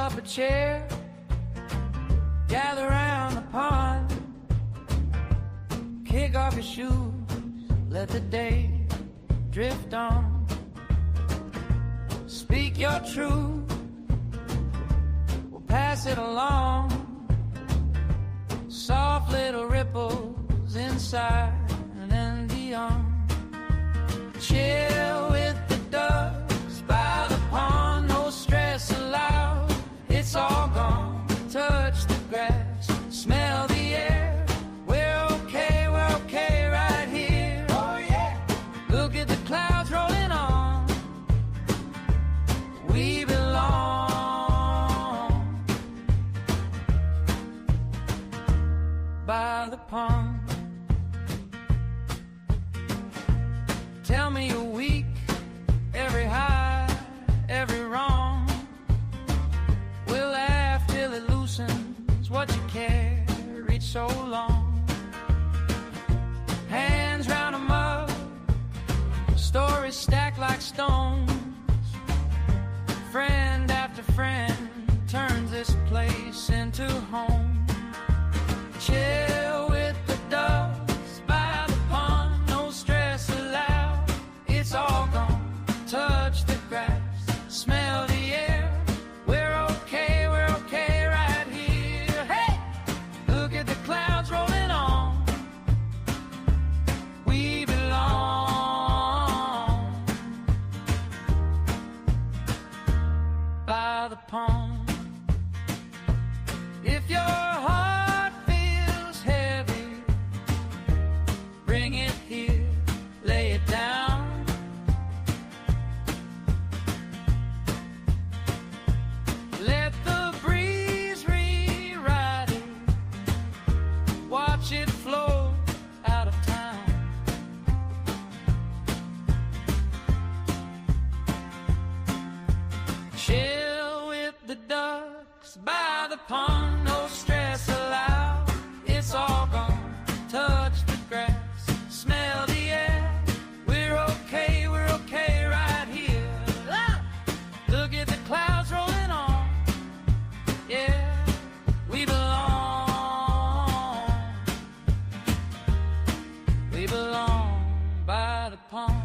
up a chair, gather round the pond, kick off your shoes, let the day drift on. Speak your truth, we'll pass it along. Soft little ripples inside and then beyond. Chill with the ducks by the pond, no stress allowed. It's all gone. Touch the grass, smell the air. We're okay right here. Oh yeah. Look at the clouds rolling on. We belong by the pond. Tell me you're weak, every high, every wrong. We'll laugh till it loosens what you carried so long. Hands round 'em up, stories stacked like stones. Friend after friend turns this place into home. Chill with the ducks by the pond, no stress allowed. It's all gone. Touch the grass, smell the air. We're okay right here. Hey, look at the clouds rolling on. We belong by the pond. If your heart feels heavy, bring it here, lay it down. Let the breeze rewrite it, watch it flow out of town. Chill with the ducks by the pond, no stress allowed. It's all gone. Touch the grass, smell the air. We're okay right here. Ah! Look at the clouds rolling on. Yeah, we belong. We belong by the pond.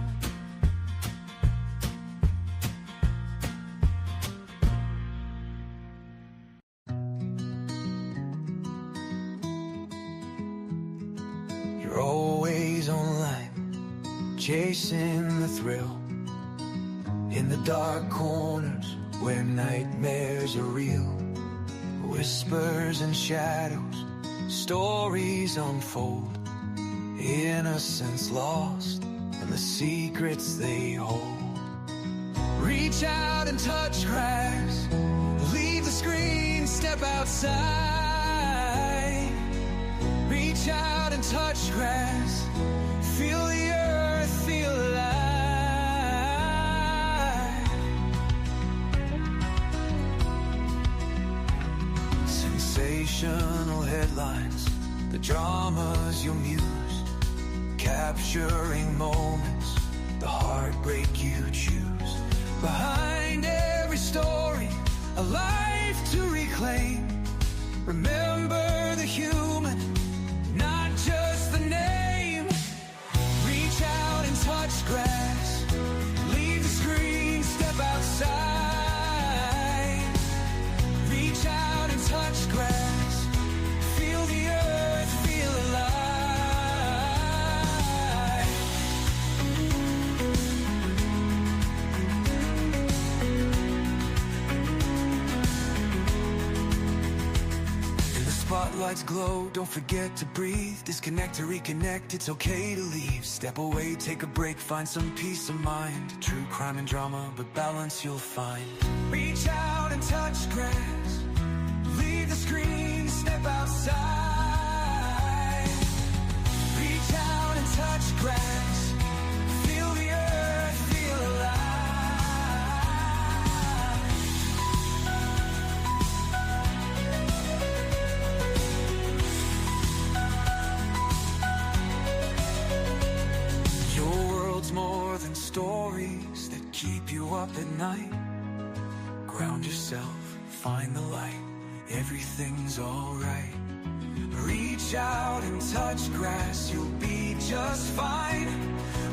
You're always online, chasing the thrill. In the dark corners where nightmares are real. Whispers and shadows, stories unfold. Innocence lost and the secrets they hold. Reach out and touch grass, leave the screen, step outside. Reach out and touch grass, feel the earth, feel alive. Sensational headlines, the dramas you muse, capturing moments, the heartbreak you choose. Behind every story, a life to reclaim. Remember the human, not just the name. Reach out and touch grass, leave the screen, step outside. Reach out and touch grass, feel the earth, feel alive. Spotlights glow, don't forget to breathe. Disconnect to reconnect, it's okay to leave. Step away, take a break, find some peace of mind. True crime and drama, but balance you'll find. Reach out and touch grass, leave the screen, step outside. Reach out and touch grass, feel the earth, feel alive. More than stories that keep you up at night. Ground yourself, find the light. Everything's alright. Reach out and touch grass, you'll be just fine.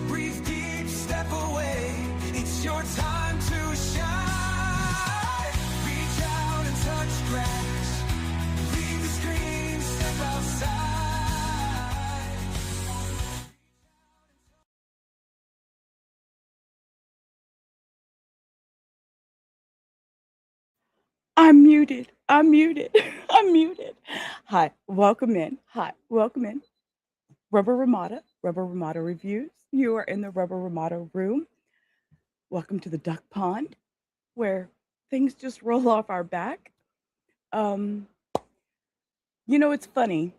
Breathe deep, step away, it's your time to shine. Reach out and touch grass, leave the screen, step outside. I'm muted. I'm muted. I'm muted. Hi, welcome in. Hi, welcome in. Rubber Ramada Reviews. You are in the Rubber Ramada room. Welcome to the duck pond where things just roll off our back. Um, it's funny.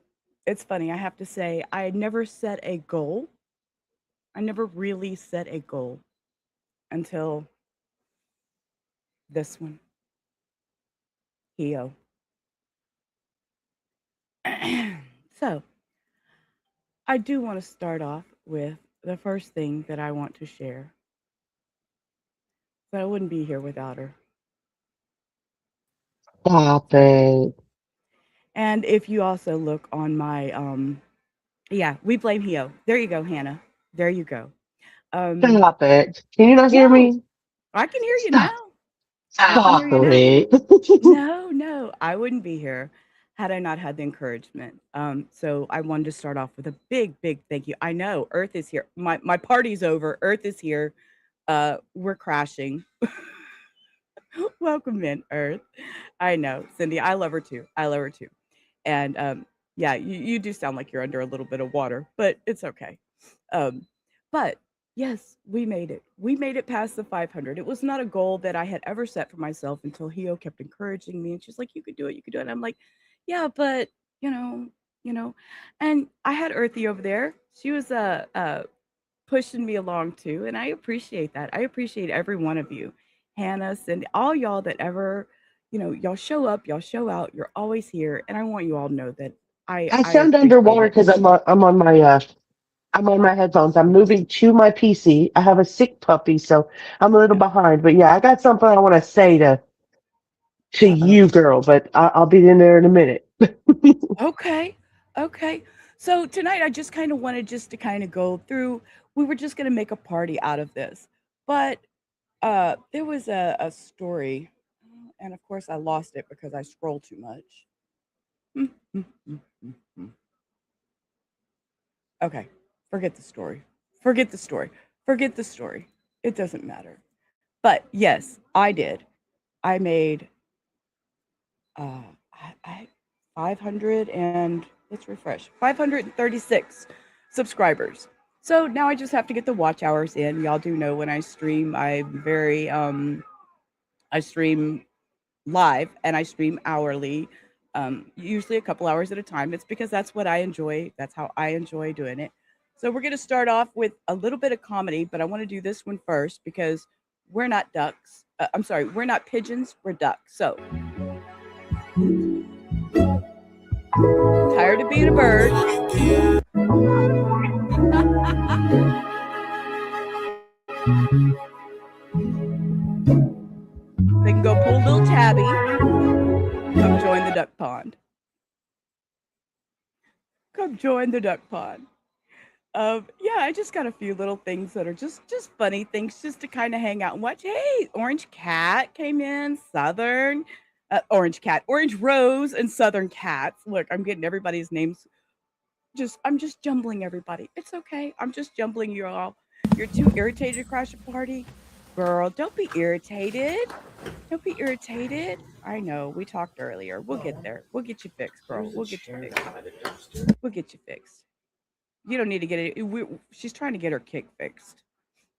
It's funny. I have to say, I never set a goal. I never really set a goal until this one. Heo. So, I do want to start off with the first thing that I want to share. But I wouldn't be here without her. Stop it. And if you also look on my yeah, we blame Heo. There you go, Hannah. There you go. Um Stop it. Can you not hear no, me? I can hear you Stop. now. I can hear Stop you now. it. No, I wouldn't be here had I not had the encouragement. So I wanted to start off with a big thank you. I know Earth is here. My party's over. Earth is here. We're crashing. Welcome in, Earth. I know, Cindy. I love her too. I love her too. And yeah, you do sound like you're under a little bit of water, but it's okay. Um, but yes, we made it. We made it past the 500. It was not a goal that I had ever set for myself until Heo kept encouraging me, and she's like, "You could do it. You could do it." And I'm like, "Yeah, but you know, you know." And I had Earthy over there. She was pushing me along too, and I appreciate that. I appreciate every one of you, Hannah, Cindy, all y'all that ever, y'all show up, y'all show out, you're always here, and I want you all to know that I I sound appreciate underwater it. because I'm on my headphones. I'm moving to my PC. I have a sick puppy, so I'm a little Yeah. behind. But yeah, I got something I want to say to Uh-oh. you, girl. But I'll be in there in a minute. Okay. Okay. So tonight I just kind of wanted just to kind of go through. We were just going to make a party out of this. But there was a story, and of course I lost it because I scroll too much. Okay, forget the story. Forget the story. Forget the story. It doesn't matter. But yes, I did. I made I 500 and let's refresh. 536 subscribers. So now I just have to get the watch hours in. Y'all do know when I stream, I'm very I stream live and I stream hourly, usually a couple hours at a time. It's because that's what I enjoy. That's how I enjoy doing it. So we're going to start off with a little bit of comedy, but I want to do this one first because we're not ducks. I'm sorry, we're not pigeons, we're ducks. So, tired of being a bird. They can go pull little Tabby, come join the duck pond. Come join the duck pond. Yeah, I just got a few little things that are just funny things just to kind of hang out and watch. Hey, Orange Cat came in, Southern, Orange Cat, Orange Rose, and Southern Cats. Look, I'm getting everybody's names. I'm just jumbling everybody. It's okay. I'm just jumbling you all. You're too irritated to crash a party, girl. Don't be irritated. Don't be irritated. I know. We talked earlier. We'll get there. We'll get you fixed, girl. We'll get you fixed. We'll get you fixed. You don't need to get it. She's trying to get her kick fixed.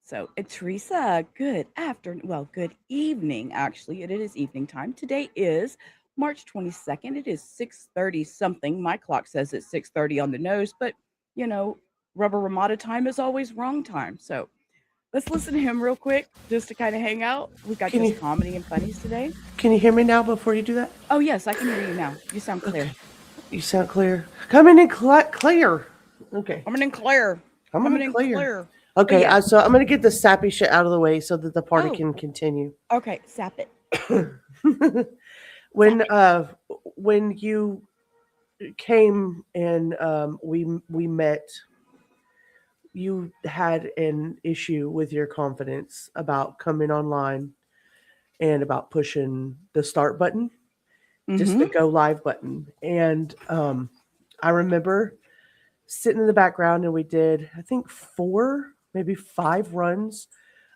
So, Teresa, good afternoon. Well, good evening, actually. It is evening time. Today is March 22nd. It is 6:30 something. My clock says it's 6:30 on the nose, but you know, Rubber Ramada time is always wrong time. So, let's listen to him real quick just to kind of hang out. We got Can just you comedy and funnies today. can you hear me now before you do that? Oh, yes, I can hear you now. You sound clear. Okay. You sound clear. Coming in clear. Okay. Coming in clear. Coming Coming in in clear. clear. But Okay, yeah. so I'm gonna get the sappy shit out of the way so that the party Oh, can continue. okay. Sap it. when when you came and we met, you had an issue with your confidence about coming online and about pushing the start button, just the Mm-hmm. go live button. And I remember sitting in the background and we did, I think, four, maybe five runs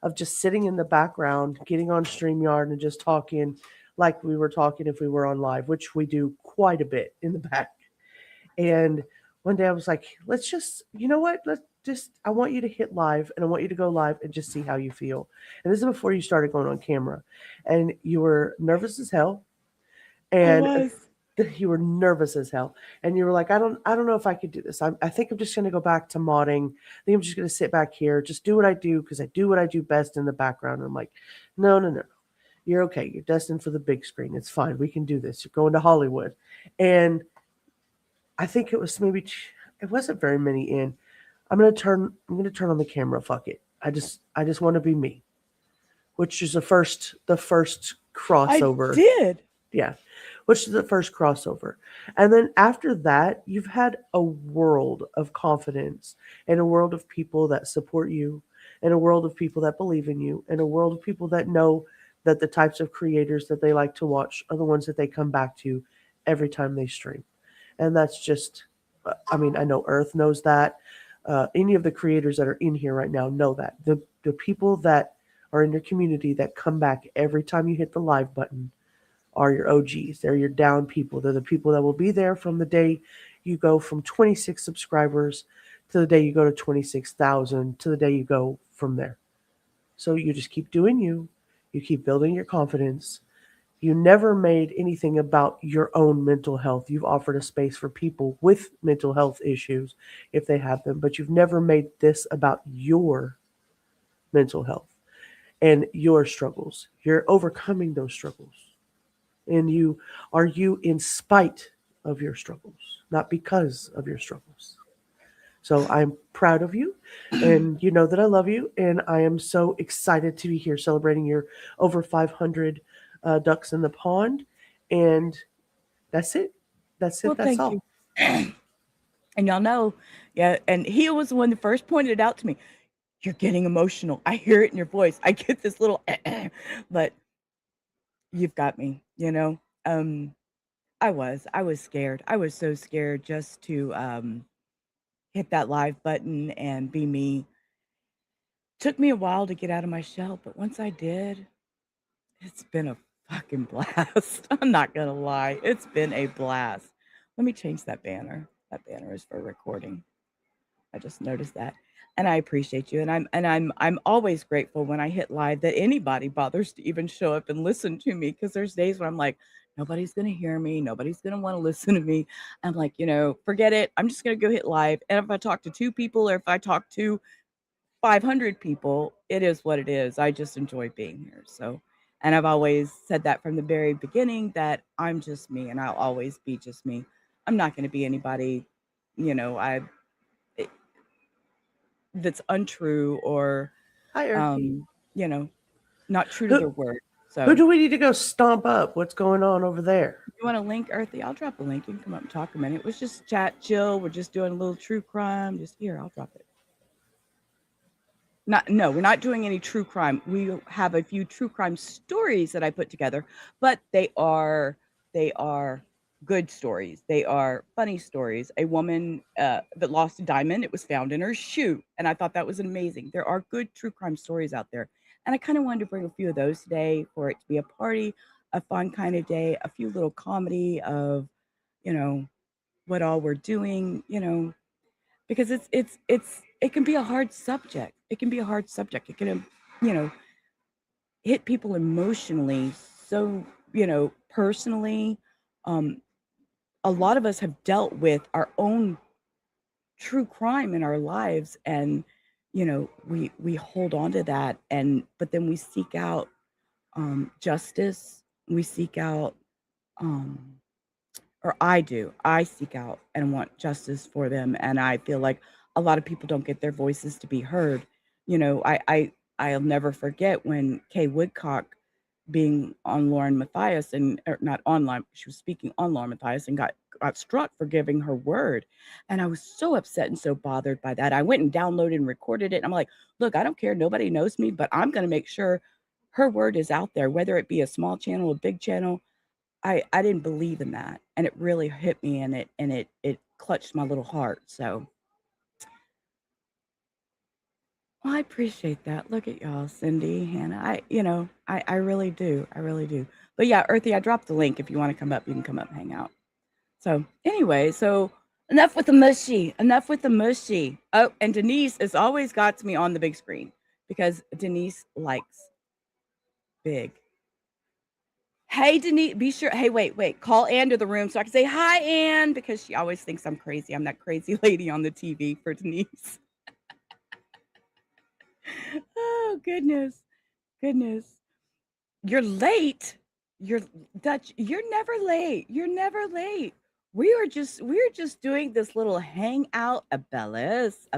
of just sitting in the background, getting on StreamYard and just talking like we were talking if we were on live, which we do quite a bit in the back. And one day I was like, let's just, you know what? Let's just, I want you to hit live and I want you to go live and just see how you feel. And this is before you started going on camera. And you were nervous as hell. I And was. you were nervous as hell. And you were like, I don't know if I could do this. I think I'm just going to go back to modding. I think I'm just going to sit back here, just do what I do because I do what I do best in the background. And I'm like, no, no, no. You're okay. You're destined for the big screen. It's fine. We can do this. You're going to Hollywood. And I think it was maybe it wasn't very many in. I'm gonna turn on the camera. Fuck it. I just want to be me, which is the first I crossover. did. Yeah, which is the first crossover. And then after that, you've had a world of confidence and a world of people that support you and a world of people that believe in you and a world of people that know that the types of creators that they like to watch are the ones that they come back to every time they stream. And that's just, I mean, I know Earth knows that. Any of the creators that are in here right now know that. The people that are in your community that come back every time you hit the live button are your OGs. They're your down people. They're the people that will be there from the day you go from 26 subscribers to the day you go to 26,000 to the day you go from there. So you just keep doing you. You keep building your confidence. You never made anything about your own mental health. You've offered a space for people with mental health issues if they have them, but you've never made this about your mental health and your struggles. You're overcoming those struggles. And you are you in spite of your struggles, not because of your struggles. So I'm proud of you, and you know that I love you, and I am so excited to be here celebrating your over 500 ducks in the pond, and that's it. That's Well, it. That's thank you. all. And y'all know, yeah, and he was the one that first pointed it out to me. You're getting emotional. I hear it in your voice. I get this little, but you've got me, you know? Um, I was scared. I was so scared just to hit that live button and be me. Took me a while to get out of my shell, but once I did, it's been a fucking blast. I'm not gonna lie. It's been a blast. Let me change that banner. That banner is for recording. I just noticed that. And I appreciate you. And I'm always grateful when I hit live that anybody bothers to even show up and listen to me because there's days when I'm like, nobody's gonna hear me, nobody's gonna want to listen to me. I'm like, forget it. I'm just gonna go hit live. And if I talk to two people or if I talk to 500 people, it is what it is. I just enjoy being here. So, and I've always said that from the very beginning that I'm just me and I'll always be just me. I'm not going to be anybody, I eh, that's untrue or Hi, Earthy. um, you know, not true to Who their word. who So, do we need to go stomp up? What's going on over there? if you want a link, Earthy, I'll drop a link. You can come up and talk a minute. It was just chat, chill. We're just doing a little true crime. Just here, I'll drop it. Not no, we're not doing any true crime. We have a few true crime stories that I put together, but they are good stories. They are funny stories. A woman that lost a diamond, it was found in her shoe, and I thought that was amazing. There are good true crime stories out there, and I kind of wanted to bring a few of those today for it to be a party, a fun kind of day, a few little comedy of, you know, what all we're doing, because it can be a hard subject. It can be a hard subject. It can, you know, hit people emotionally. So, personally, um, a lot of us have dealt with our own true crime in our lives, and we hold on to that, and but then we seek out justice. We seek out um, or I do. I seek out and want justice for them, and I feel like a lot of people don't get their voices to be heard. I'll never forget when Kay Woodcock. being on Lauren Matthias and or not online. She was speaking on Lauren Matthias and got struck for giving her word. And I was so upset and so bothered by that. I went and downloaded and recorded it. And I'm like, look, I don't care. Nobody knows me, but I'm going to make sure her word is out there, whether it be a small channel, a big channel. I didn't believe in that. And it really hit me and it clutched my little heart. So well, I appreciate that. Look at y'all, Cindy, Hannah. I really do. I really do. But yeah, Earthy, I dropped the link. If you want to come up, you can come up and hang out. So anyway, so enough with the mushy. Enough with the mushy. Oh, and Denise has always got me on the big screen because Denise likes big. Hey, Denise, be sure. Hey, wait. Call Ann to the room so I can say hi, Ann, because she always thinks I'm crazy. I'm that crazy lady on the TV for Denise. Oh, goodness. You're late. You're Dutch. You're never late. We're just doing this little hangout. Abellis.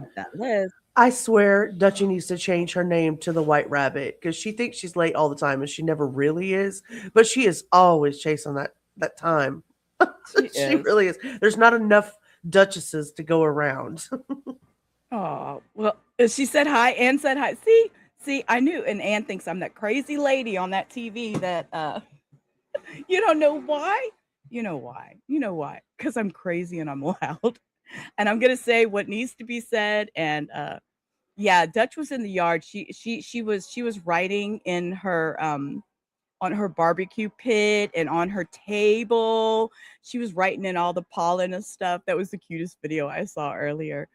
I swear Dutchie needs to change her name to the White Rabbit because she thinks she's late all the time and she never really is. But she is always chasing that time. She really is. There's not enough Duchesses to go around. Oh, well, she said hi. Ann said hi. See, I knew. And Ann thinks I'm that crazy lady on that TV that you don't know why. You know why? Because I'm crazy and I'm loud. And I'm gonna say what needs to be said. And yeah, Dutch was in the yard. She was writing in her on her barbecue pit and on her table. She was writing in all the pollen and stuff. That was the cutest video I saw earlier.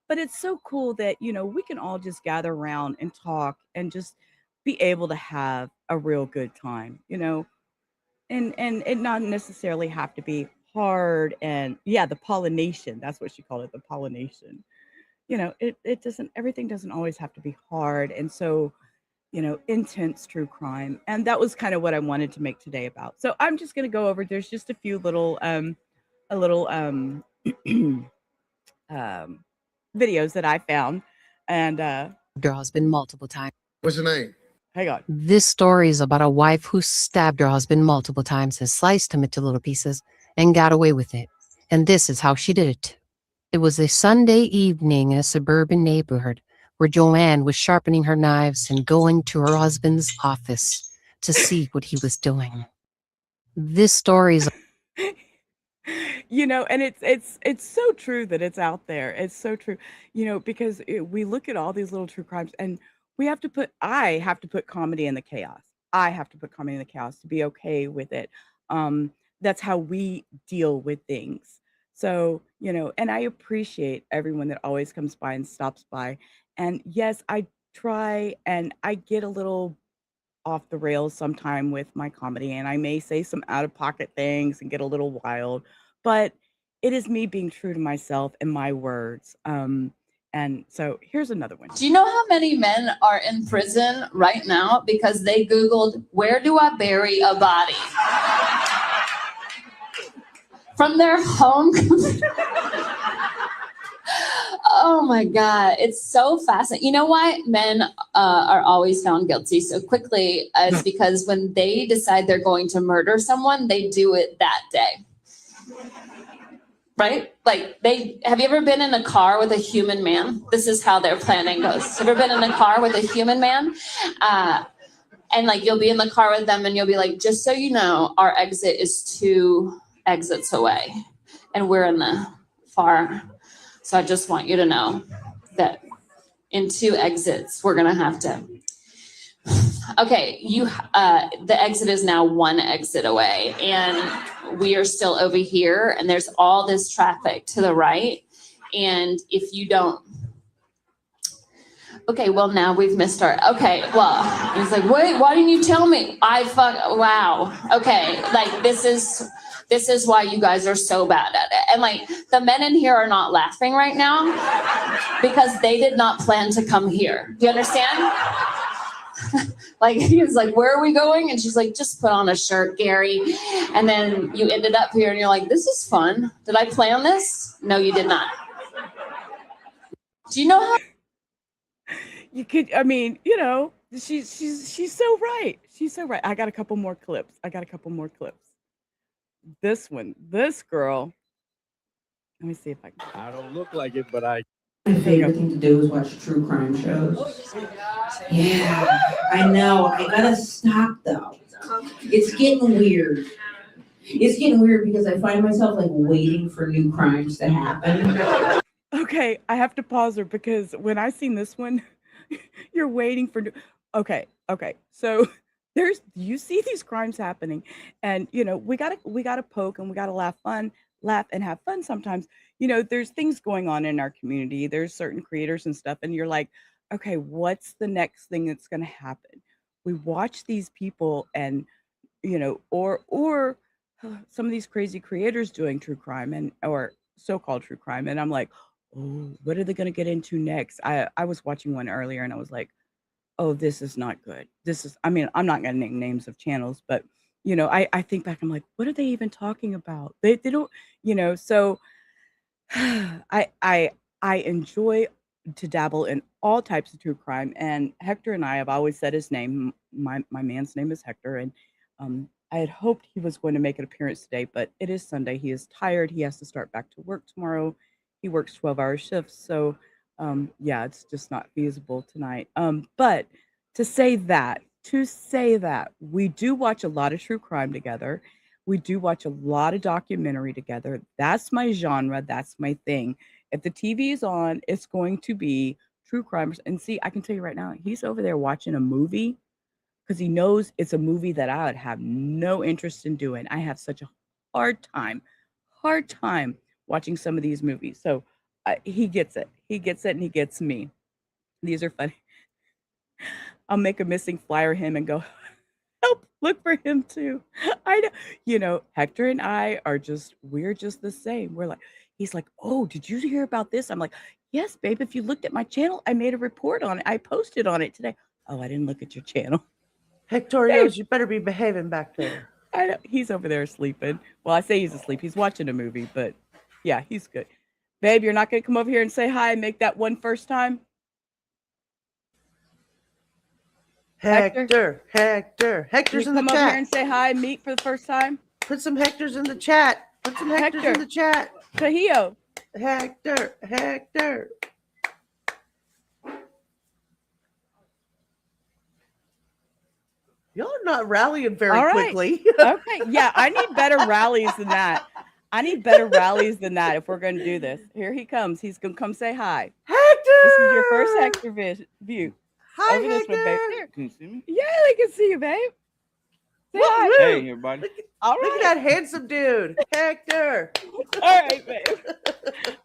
But it's so cool that, we can all just gather around and talk and just be able to have a real good time, and it not necessarily have to be hard. And yeah, the pollination, that's what she called it, the pollination. It doesn't, everything doesn't always have to be hard and so intense true crime. And that was kind of what I wanted to make today about. So I'm just going to go over, there's just a few little videos that I found. And Her husband multiple times. What's your name? hang on. This story is about a wife who stabbed her husband multiple times and sliced him into little pieces and got away with it. And this is how she did it. It was a Sunday evening in a suburban neighborhood where Joanne was sharpening her knives and going to her husband's office to see what he was doing. This story is And it's so true that it's out there. It's so true. Because we look at all these little true crimes and I have to put comedy in the chaos. I have to put comedy in the chaos to be okay with it. That's how we deal with things. So, and I appreciate everyone that always comes by and stops by. And yes, I try and I get a little off the rails sometime with my comedy and I may say some out of pocket things and get a little wild, but it is me being true to myself and my words. And so here's another one. Do you know how many men are in prison right now because they Googled, where do I bury a body? From their home. Oh my God, it's so fascinating. You know why men are always found guilty so quickly? Is because when they decide they're going to murder someone, they do it that day. Right? Like have you ever been in a car with a human man? This is how their planning goes. Have you ever been in a car with a human man? And like you'll be in the car with them and you'll be like, just so you know, our exit is 2 exits away and we're in the far. So I just want you to know that in 2 exits, we're gonna have to. Okay, the exit is now 1 exit away and we are still over here and there's all this traffic to the right. And if you don't, okay, well now we've missed okay, well, he's like, wait, why didn't you tell me? Wow, okay, like this is why you guys are so bad at it. And like the men in here are not laughing right now because they did not plan to come here. Do you understand? Like he was like, where are we going? And she's like, just put on a shirt, Gary. And then you ended up here and you're like, this is fun. Did I plan this? No, you did not. Do you know how? You could, She's so right. She's so right. I got a couple more clips. This girl. Let me see if I can. I don't look like it, but I. My favorite thing to do is watch true crime shows. Yeah, I know. I gotta stop though. It's getting weird. It's getting weird because I find myself like waiting for new crimes to happen. Okay, I have to pause her because when I seen this one, you're waiting for. Okay, okay. So you see these crimes happening, and we gotta poke and we gotta laugh and have fun sometimes. There's things going on in our community. There's certain creators and stuff, and you're like, okay, what's the next thing that's gonna happen? We watch these people, and or some of these crazy creators doing true crime and or so-called true crime, and I'm like, oh, what are they gonna get into next? I was watching one earlier, and I was like, oh, this is not good. I mean, I'm not gonna name names of channels, but I think back, I'm like, what are they even talking about? They don't, so I enjoy to dabble in all types of true crime, and Hector and I have always said his name. My man's name is Hector, and I had hoped he was going to make an appearance today, but it is Sunday. He is tired. He has to start back to work tomorrow. He works 12-hour shifts, so yeah, it's just not feasible tonight. But to say that we do watch a lot of true crime together. We do watch a lot of documentary together. That's my genre. That's my thing. If the TV is on, it's going to be true crime. And see, I can tell you right now, he's over there watching a movie because he knows it's a movie that I would have no interest in doing. I have such a hard time watching some of these movies. So he gets it. He gets it, and he gets me. These are funny. I'll make a missing flyer him and go, help, look for him too. I know, Hector and I we're just the same. He's like, oh, did you hear about this? I'm like, yes, babe. If you looked at my channel, I made a report on it. I posted on it today. Oh, I didn't look at your channel. Hectorios, you better be behaving back there. I know he's over there sleeping. Well, I say he's asleep. He's watching a movie, but yeah, he's good. Babe, you're not gonna come over here and say hi and make that one first time? Hector's Can you in the come over here chat. and say hi and meet for the first time? Put some Hectors in the chat. Hector. In the chat. Cahillo. Hector. Y'all are not rallying very All right. quickly. Okay. Yeah, I need better rallies than that. If we're going to do this. Here he comes. He's going to come say hi. Hector! This is your first Hector view. Hi, Over this way, babe. Hector. Here. Can you see me? Yeah, they can see you, babe. Say hi. Woo-woo. Hey, everybody. All Look right. at that handsome dude. Hector. All right, babe.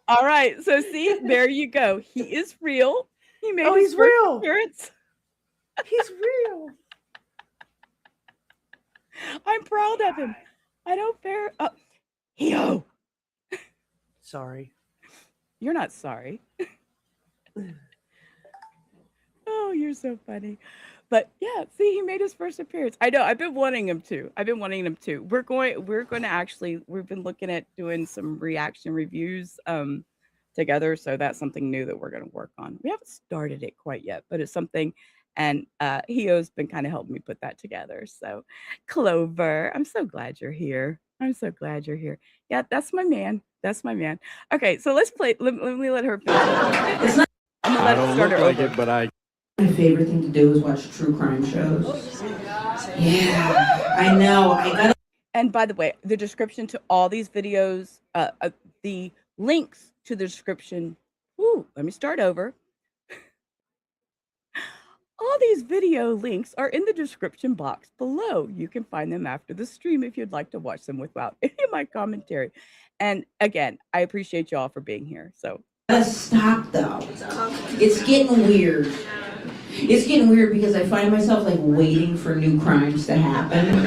All right. So see, there you go. He is real. He made his He's first real. appearance. He's real. I'm proud of him. I don't bear. Yo. Sorry. You're not sorry. Oh, you're so funny. But yeah, see, he made his first appearance. I know. I've been wanting him to. We're going to actually. We've been looking at doing some reaction reviews together. So that's something new that we're going to work on. We haven't started it quite yet, but it's something. And Hio's been kind of helping me put that together. So, Clover, I'm so glad you're here. Yeah, that's my man. Okay, so let's play. Let me let her finish. I'm gonna I let don't it start look her like over. it, but I. My favorite thing to do is watch true crime shows. Yeah, I know. I gotta. And by the way, the description to all these videos, the links to the description. Let me start over. All these video links are in the description box below. You can find them after the stream if you'd like to watch them without any of my commentary. And again, I appreciate y'all for being here. So Gotta stop though. It's getting weird. It's getting weird because I find myself like waiting for new crimes to happen.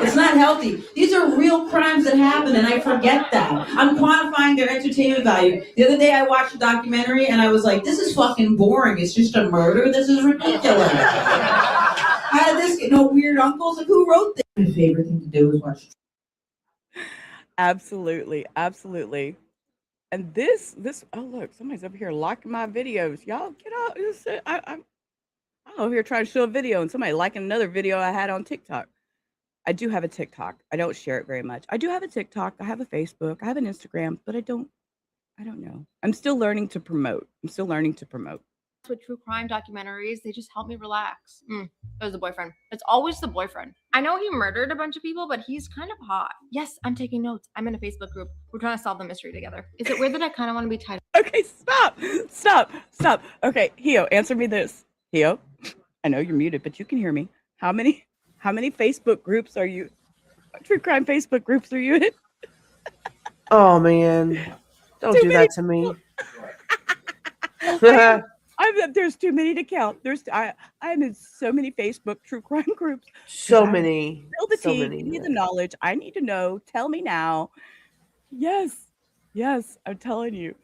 It's not healthy. These are real crimes that happen and I forget that. I'm quantifying their entertainment value. The other day I watched a documentary and I was like, this is fucking boring. It's just a murder. This is ridiculous. How did this get no weird uncles? Like who wrote this? My favorite thing to do is watch. absolutely. And this, oh look, somebody's over here locking my videos. Y'all get out. I'm over here trying to show a video and somebody liking another video I had on TikTok. I do have a TikTok. I don't share it very much. I do have a TikTok. I have a Facebook. I have an Instagram, but I don't know. I'm still learning to promote. With true crime documentaries, they just help me relax. It was the boyfriend. It's always the boyfriend. I know he murdered a bunch of people, but he's kind of hot. Yes, I'm taking notes. I'm in a Facebook group. We're trying to solve the mystery together. Is it weird that I kind of want to be tied? Okay, stop. Okay, Hio, answer me this. Hio, I know you're muted, but you can hear me. How many Facebook groups are you? True crime Facebook groups are you in? Oh man, don't do that to me. There's too many to count. I'm in so many Facebook true crime groups. So many. Spill the tea. Give me the knowledge. I need to know. Tell me now. Yes, I'm telling you.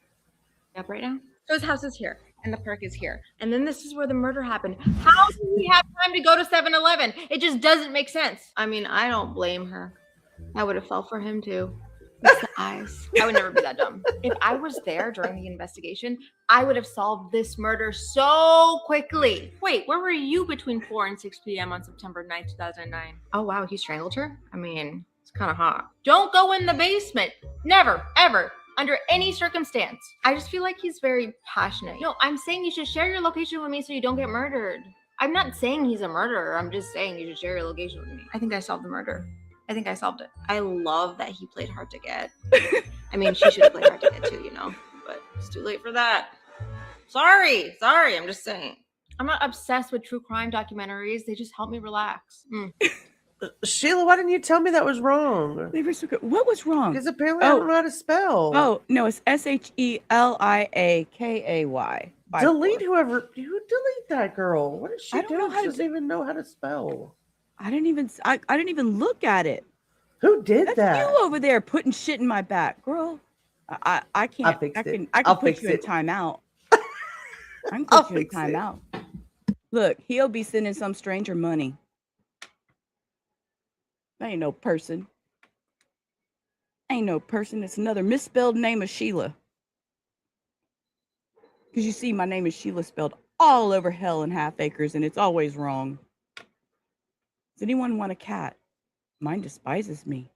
Up right now. So his house is here, and the park is here, and then this is where the murder happened. How did he have time to go to 7-Eleven? It just doesn't make sense. I mean, I don't blame her. I would have fell for him too. It's the eyes. I would never be that dumb. If I was there during the investigation, I would have solved this murder so quickly. Wait, where were you between 4 and 6 p.m. on September 9th, 2009? Oh, wow, he strangled her? I mean, it's kind of hot. Don't go in the basement. Never, ever, under any circumstance. I just feel like he's very passionate. No, I'm saying you should share your location with me so you don't get murdered. I'm not saying he's a murderer. I'm just saying you should share your location with me. I think I solved the murder. I think I solved it. I love that he played hard to get. I mean, she should have played hard to get too, but it's too late for that. Sorry, I'm just saying. I'm not obsessed with true crime documentaries. They just help me relax. Sheila, why didn't you tell me that was wrong? They were so good. What was wrong? Because apparently I don't know how to spell. Oh, no, it's SHELIAKAY. Delete whoever. You delete that girl. What is she doing? She doesn't even know how to spell. I didn't even look at it. Who did that? That's you over there putting shit in my back, girl. I can't. I'll fix it. I can put you in timeout. I can put you in timeout. Look, he'll be sending some stranger money. That ain't no person. It's another misspelled name of Sheila. Because you see, my name is Sheila spelled all over hell in half acres, and it's always wrong. Does anyone want a cat? Mine despises me.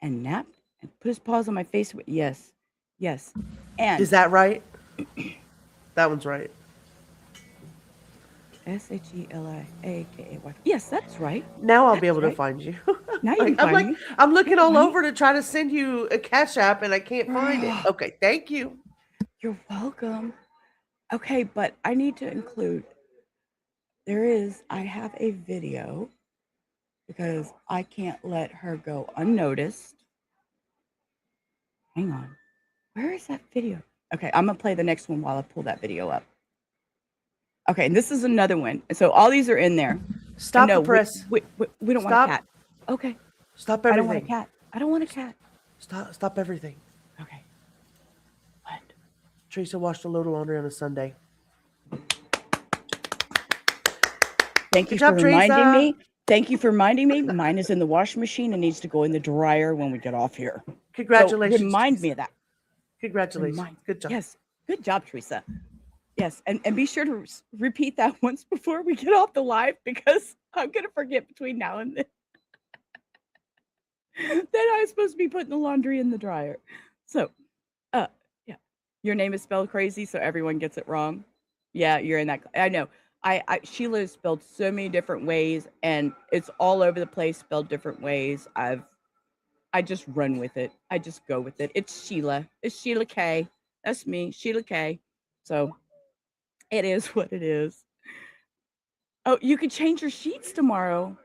And napped and put his paws on my face. Yes. And is that right? That one's right. SHELIAKAY. Yes, that's right. Now I'll be able to find you. Now you can find me. I'm looking all over to try to send you a Cash App and I can't find it. Okay, thank you. You're welcome. Okay, but I need to include. I have a video because I can't let her go unnoticed. Hang on. Where is that video? Okay, I'm going to play the next one while I pull that video up. Okay, and this is another one. So all these are in there. Stop the press. We don't want a cat. Okay. Stop everything. I don't want a cat. I don't want a cat. Stop everything. Okay. What? Teresa washed a load of laundry on a Sunday. Thank you for reminding me. Thank you for reminding me. Mine is in the washing machine and needs to go in the dryer when we get off here. Congratulations. So remind me of that. Congratulations. Good job. Yes. Good job, Teresa. Yes. And be sure to repeat that once before we get off the live because I'm going to forget between now and then. Then I'm supposed to be putting the laundry in the dryer. So, yeah. Your name is spelled crazy, so everyone gets it wrong. Yeah, you're in that. I know. Sheila is spelled so many different ways, and it's all over the place, spelled different ways. I just run with it. I just go with it. It's Sheila. It's Sheila K. That's me, Sheila K. So it is what it is. Oh, you could change your sheets tomorrow.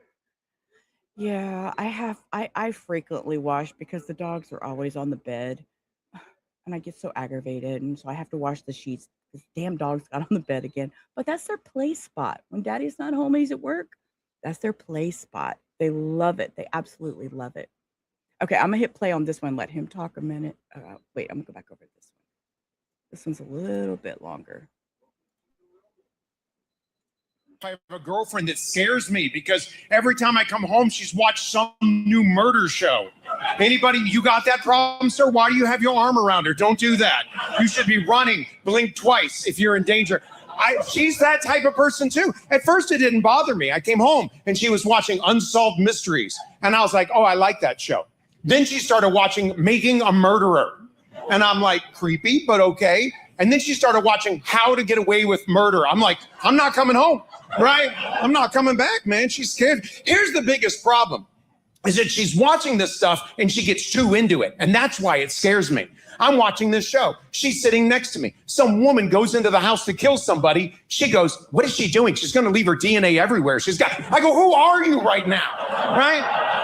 Yeah, I frequently wash because the dogs are always on the bed, and I get so aggravated, and so I have to wash the sheets. This damn dog's got on the bed again. But that's their play spot. When Daddy's not home, he's at work. That's their play spot. They love it. They absolutely love it. Okay, I'm going to hit play on this one. Let him talk a minute. Wait, I'm going to go back over this one. This one's a little bit longer. I have a girlfriend that scares me because every time I come home, she's watched some new murder show. Anybody, you got that problem, sir? Why do you have your arm around her? Don't do that. You should be running. Blink twice if you're in danger. She's that type of person too. At first, it didn't bother me. I came home and she was watching Unsolved Mysteries, and I was like, "Oh, I like that show." Then she started watching Making a Murderer, and I'm like, creepy, but okay. And then she started watching How to Get Away with Murder. I'm like, I'm not coming home, right? I'm not coming back, man. She's scared. Here's the biggest problem, is that she's watching this stuff and she gets too into it. And that's why it scares me. I'm watching this show. She's sitting next to me. Some woman goes into the house to kill somebody. She goes, what is she doing? She's going to leave her DNA everywhere. I go, who are you right now? Right?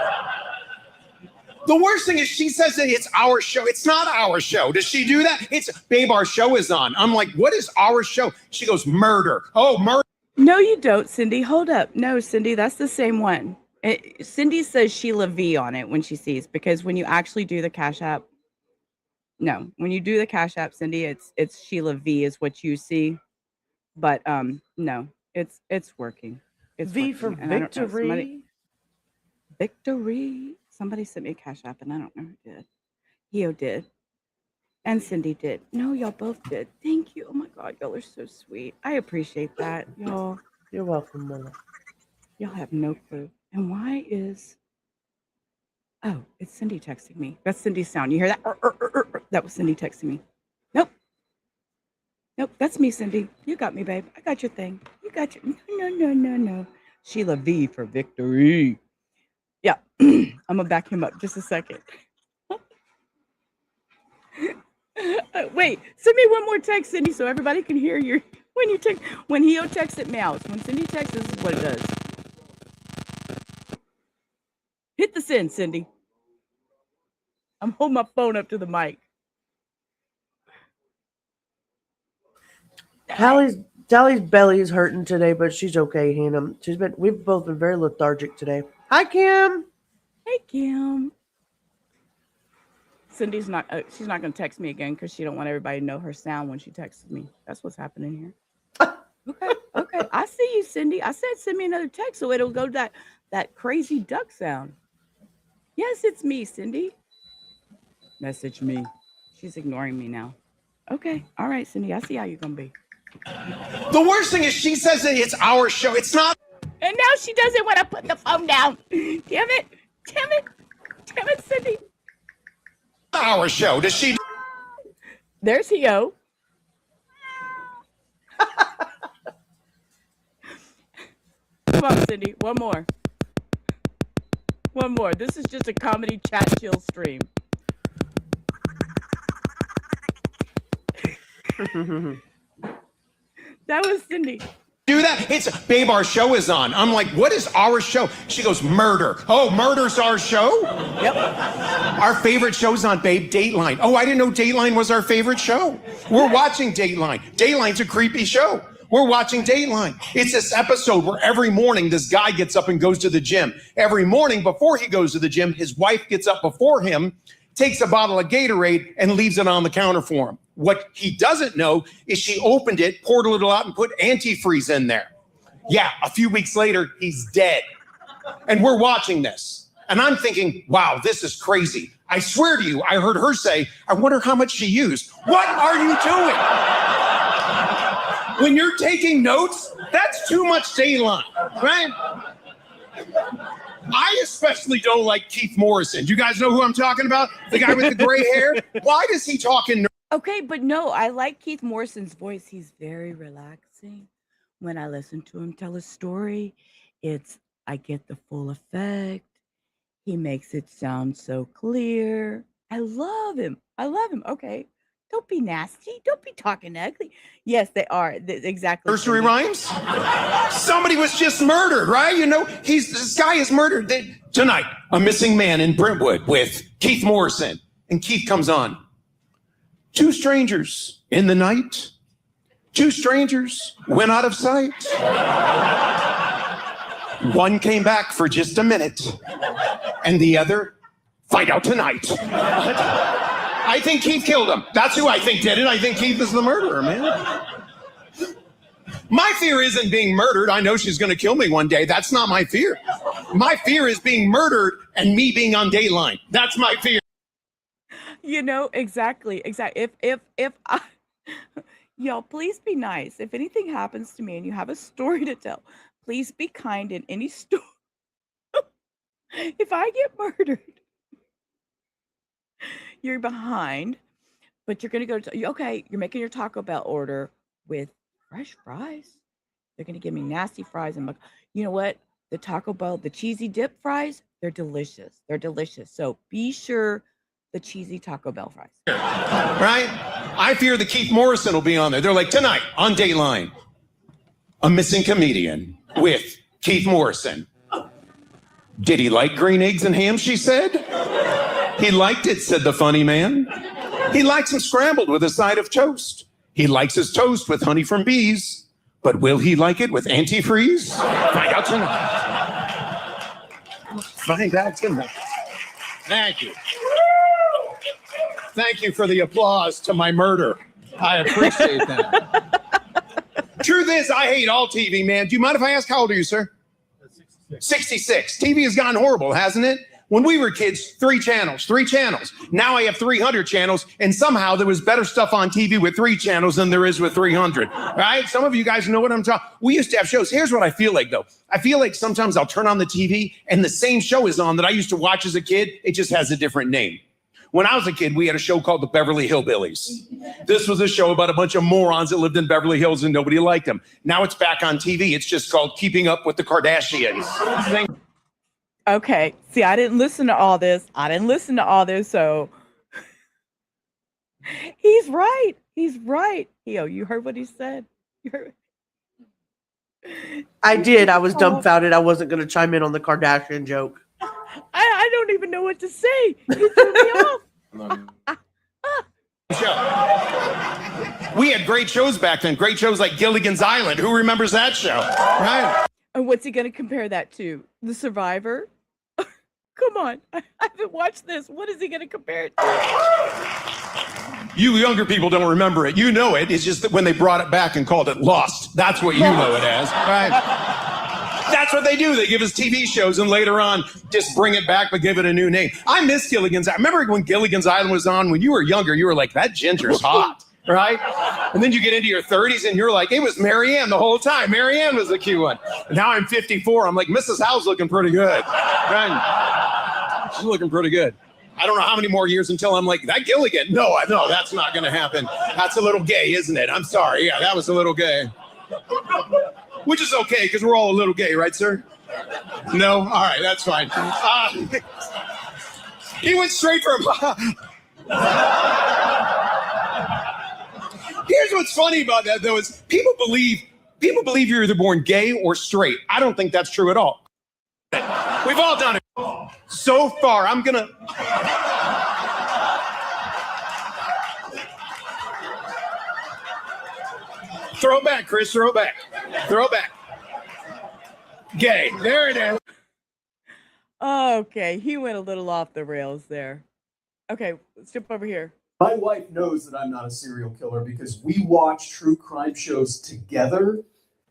The worst thing is she says that it's our show. It's not our show. Does she do that? It's, babe, our show is on. I'm like, what is our show? She goes, murder. Oh, murder. No, you don't, Cindy. Hold up. No, Cindy, that's the same one. Cindy says Sheila V on it when she sees, because when you actually do the Cash App, no, when you do the Cash App, Cindy, it's Sheila V is what you see. But no, it's working. It's V working. for And I don't know, victory. Victory. Somebody sent me a Cash App, and I don't know who did. Hio did. And Cindy did. No, y'all both did. Thank you. Oh my God, y'all are so sweet. I appreciate that, y'all. You're welcome, Mama. Y'all have no clue. And why is... Oh, it's Cindy texting me. That's Cindy's sound. You hear that? That was Cindy texting me. Nope. Nope, that's me, Cindy. You got me, babe. I got your thing. You got your... No. Sheila V for victory. Yeah, I'm going to back him up just a second. Wait, send me one more text, Cindy, so everybody can hear your... When Hio texts, it mouse. When Cindy texts, this is what it does. Hit the send, Cindy. I'm holding my phone up to the mic. Tally's belly is hurting today, but she's okay, Hannah. We've both been very lethargic today. Hi, Kim. Hey, Kim. Cindy's not. She's not going to text me again because she don't want everybody to know her sound when she texts me. That's what's happening here. Okay. I see you, Cindy. I said send me another text so it'll go to that crazy duck sound. Yes, it's me, Cindy. Message me. She's ignoring me now. Okay. All right, Cindy. I see how you're going to be. The worst thing is she says that it's our show. It's not. And now she doesn't want to put the phone down. Damn it, Cindy. Our show. Does she? There's Hio. Come on, Cindy. One more. This is just a comedy chat chill stream. That was Cindy. Do that? It's, babe, our show is on. I'm like, what is our show? She goes, murder. Oh, murder's our show? Yep. Our favorite show's on, babe, Dateline. Oh, I didn't know Dateline was our favorite show. We're watching Dateline. Dateline's a creepy show. We're watching Dateline. It's this episode where every morning this guy gets up and goes to the gym. Every morning before he goes to the gym, his wife gets up before him, takes a bottle of Gatorade, and leaves it on the counter for him. What he doesn't know is she opened it, poured a little out, and put antifreeze in there. Yeah, a few weeks later, he's dead. And we're watching this. And I'm thinking, wow, this is crazy. I swear to you, I heard her say, I wonder how much she used. What are you doing? When you're taking notes, that's too much Dateline, right? I especially don't like Keith Morrison. Do you guys know who I'm talking about? The guy with the gray hair? Why does he talk in... Okay, but no, I like Keith Morrison's voice. He's very relaxing. When I listen to him tell a story, I get the full effect. He makes it sound so clear. I love him. Okay. Don't be nasty. Don't be talking ugly. Yes, they are. Exactly. Nursery rhymes? Somebody was just murdered, right? You know, this guy is murdered. Tonight, a missing man in Brentwood with Keith Morrison. And Keith comes on. 2 strangers in the night. 2 strangers went out of sight. One came back for just a minute. And the other, find out tonight. I think Keith killed him. That's who I think did it. I think Keith is the murderer, man. My fear isn't being murdered. I know she's going to kill me one day. That's not my fear. My fear is being murdered and me being on Dateline. That's my fear. You know, exactly. If Y'all, please be nice. If anything happens to me and you have a story to tell, please be kind in any story. If I get murdered, you're behind, but you're gonna go to okay, you're making your Taco Bell order with fresh fries. They're gonna give me nasty fries and you know what? The Taco Bell, the cheesy dip fries, they're delicious. They're delicious. So be sure the cheesy Taco Bell fries. Right? I fear that Keith Morrison will be on there. They're like, tonight on Dateline, a missing comedian with Keith Morrison. Did he like green eggs and ham, she said? He liked it, said the funny man. He likes them scrambled with a side of toast. He likes his toast with honey from bees. But will he like it with antifreeze? Find out tonight. Find out tonight. Thank you. Thank you for the applause to my murder. I appreciate that. Truth is, I hate all TV, man. Do you mind if I ask how old are you, sir? 66. TV has gotten horrible, hasn't it? When we were kids, 3 channels. Now I have 300 channels, and somehow there was better stuff on TV with 3 channels than there is with 300, right? Some of you guys know what I'm talking. We used to have shows. Here's what I feel like, though. I feel like sometimes I'll turn on the TV, and the same show is on that I used to watch as a kid. It just has a different name. When I was a kid, we had a show called The Beverly Hillbillies. This was a show about a bunch of morons that lived in Beverly Hills and nobody liked them. Now it's back on TV. It's just called Keeping Up with the Kardashians. Okay. See, I didn't listen to all this. So he's right. Yo, you heard what he said. You heard. I did. I was dumbfounded. I wasn't going to chime in on the Kardashian joke. I don't even know what to say. You threw me off. We had great shows back then. Great shows like Gilligan's Island. Who remembers that show? Right? And what's he going to compare that to? The Survivor? Come on. I haven't watched this. What is he going to compare it to? You younger people don't remember it. You know it. It's just that when they brought it back and called it Lost, that's what you know it as. Right? That's what they do. They give us TV shows and later on just bring it back but give it a new name. I miss Gilligan's. I remember when Gilligan's Island was on, when you were younger, you were like, that ginger's hot, right? And then you get into your 30s and you're like, it was Marianne the whole time. Marianne was the cute one. And now I'm 54. I'm like, Mrs. Howe's looking pretty good. Right? She's looking pretty good. I don't know how many more years until I'm like, that Gilligan? No, that's not going to happen. That's a little gay, isn't it? I'm sorry. Yeah, that was a little gay. Which is okay, because we're all a little gay, right, sir? No? All right, that's fine. He went straight for Here's what's funny about that, though, is people believe you're either born gay or straight. I don't think that's true at all. We've all done it. So far, I'm gonna... Throw it back, Chris, throw it back. Throw it back. Gay, there it is. Okay, he went a little off the rails there. Okay, let's jump over here. My wife knows that I'm not a serial killer because we watch true crime shows together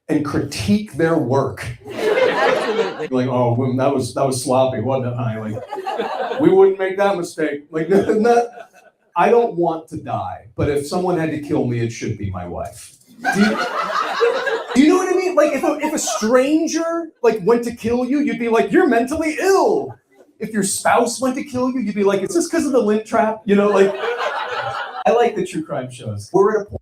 and critique their work. Absolutely. Like, oh, that was sloppy, wasn't it, honey? Like, we wouldn't make that mistake. Like, I don't want to die, but if someone had to kill me, it should be my wife. Do you know what I mean? Like, if a stranger like went to kill you, you'd be like, you're mentally ill. If your spouse went to kill you, you'd be like, is this because of the lint trap? You know, like, I like the true crime shows. We're at a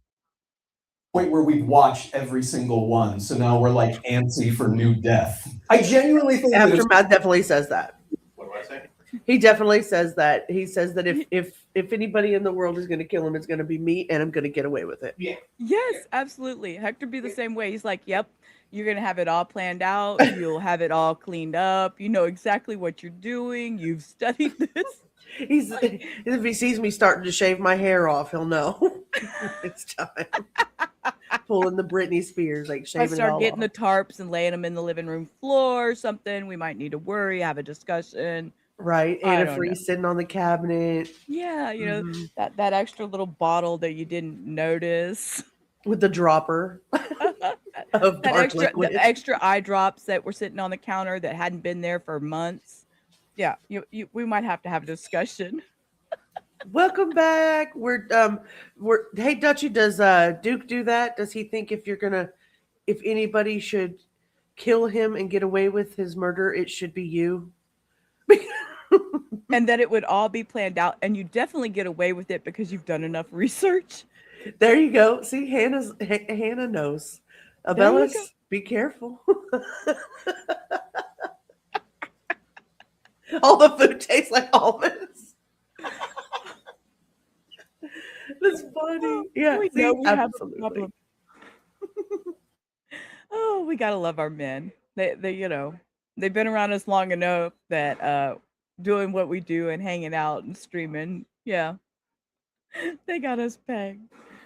point where we've watched every single one, so now we're like antsy for new death. I genuinely think Aftermath definitely says that. What do I say? He definitely says that. He says that if anybody in the world is going to kill him, it's going to be me, and I'm going to get away with it. Yeah. Yes, absolutely. Hector be the same way. He's like, yep, you're going to have it all planned out. You'll have it all cleaned up. You know exactly what you're doing. You've studied this. If he sees me starting to shave my hair off, he'll know it's time. Pulling the Britney Spears, like shaving I start it all getting off. the tarps and laying them in the living room floor or something. We might need to worry, have a discussion. Right, I don't antifreeze know. sitting on the cabinet. Yeah, you know, that extra little bottle that you didn't notice. With the dropper of dark liquid. The extra eye drops that were sitting on the counter that hadn't been there for months. Yeah, we might have to have a discussion. Welcome back. We're hey Dutchie, does Duke do that? Does he think if anybody should kill him and get away with his murder, it should be you? And that it would all be planned out, and you definitely get away with it because you've done enough research. There you go. See, Hannah knows. There you Abellis, go. be careful. All the food tastes like almonds. That's funny. Yeah, We see, know we have a absolutely. problem. Oh, we gotta love our men. They've been around us long enough that doing what we do and hanging out and streaming, yeah, they got us pegged.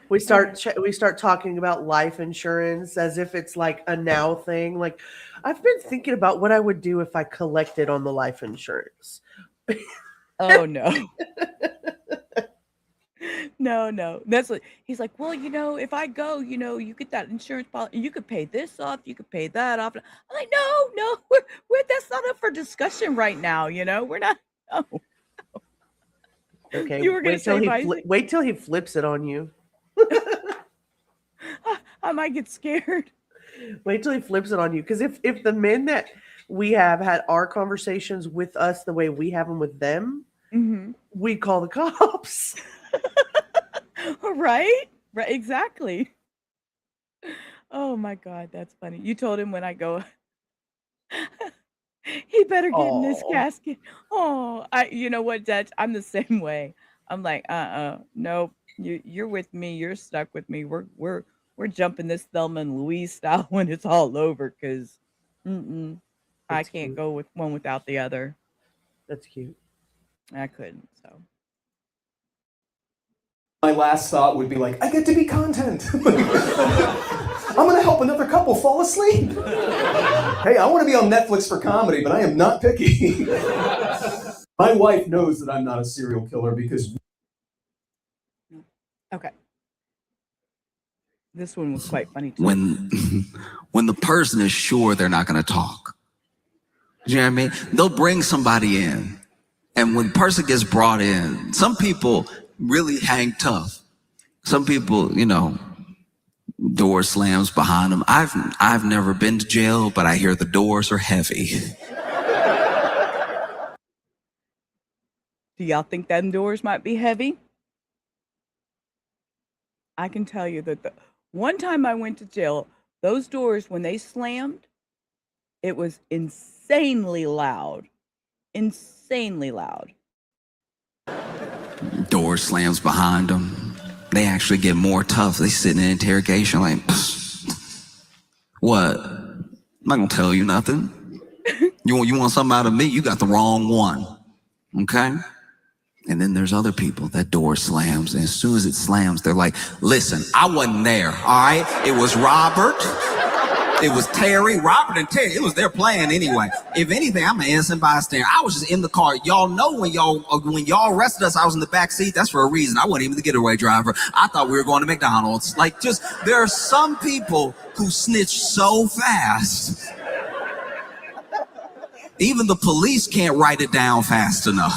We Okay. start talking about life insurance as if it's like a now thing. Like, I've been thinking about what I would do if I collected on the life insurance. Oh no. No. That's what he's like, well, if I go, you get that insurance policy, you could pay this off, you could pay that off. I'm like, no, we're that's not up for discussion right now, we're not. No. Okay, You were gonna say Visor? wait till he flips it on you. I might get scared. Wait till he flips it on you. Because if the men that we have had our conversations with us the way we have them with them, Hmm. we call the cops. Right, exactly. Oh my God, that's funny. You told him when I go, he better get in this Oh, casket. Oh, you know what, Dutch? I'm the same way. I'm like, nope. You're with me. You're stuck with me. We're jumping this Thelma and Louise style when it's all over, because I that's can't cute. go with one without the other. That's cute. I couldn't. So My last thought would be like, I get to be content. I'm gonna help another couple fall asleep. Hey, I want to be on Netflix for comedy, but I am not picky. My wife knows that I'm not a serial killer because okay, this one was quite funny too. When the person is sure they're not going to talk, you know what I mean? They'll bring somebody in, and when the person gets brought in, some people really hang tough. Some people, door slams behind them. I've never been to jail, but I hear the doors are heavy. Do y'all think them doors might be heavy? I can tell you that the one time I went to jail, those doors, when they slammed, it was insanely loud. Insanely loud. Door slams behind them. They actually get more tough. They sit in an interrogation like, what? I'm not gonna tell you nothing. You want something out of me? You got the wrong one. Okay? And then there's other people, that door slams, and as soon as it slams, they're like, listen, I wasn't there, all right? It was Robert, it was Terry, Robert and Terry, it was their plan anyway. If anything, I'm an innocent bystander. I was just in the car. Y'all know when y'all arrested us, I was in the back seat. That's for a reason. I wasn't even the getaway driver. I thought we were going to McDonald's. Like, just, there are some people who snitch so fast. Even the police can't write it down fast enough.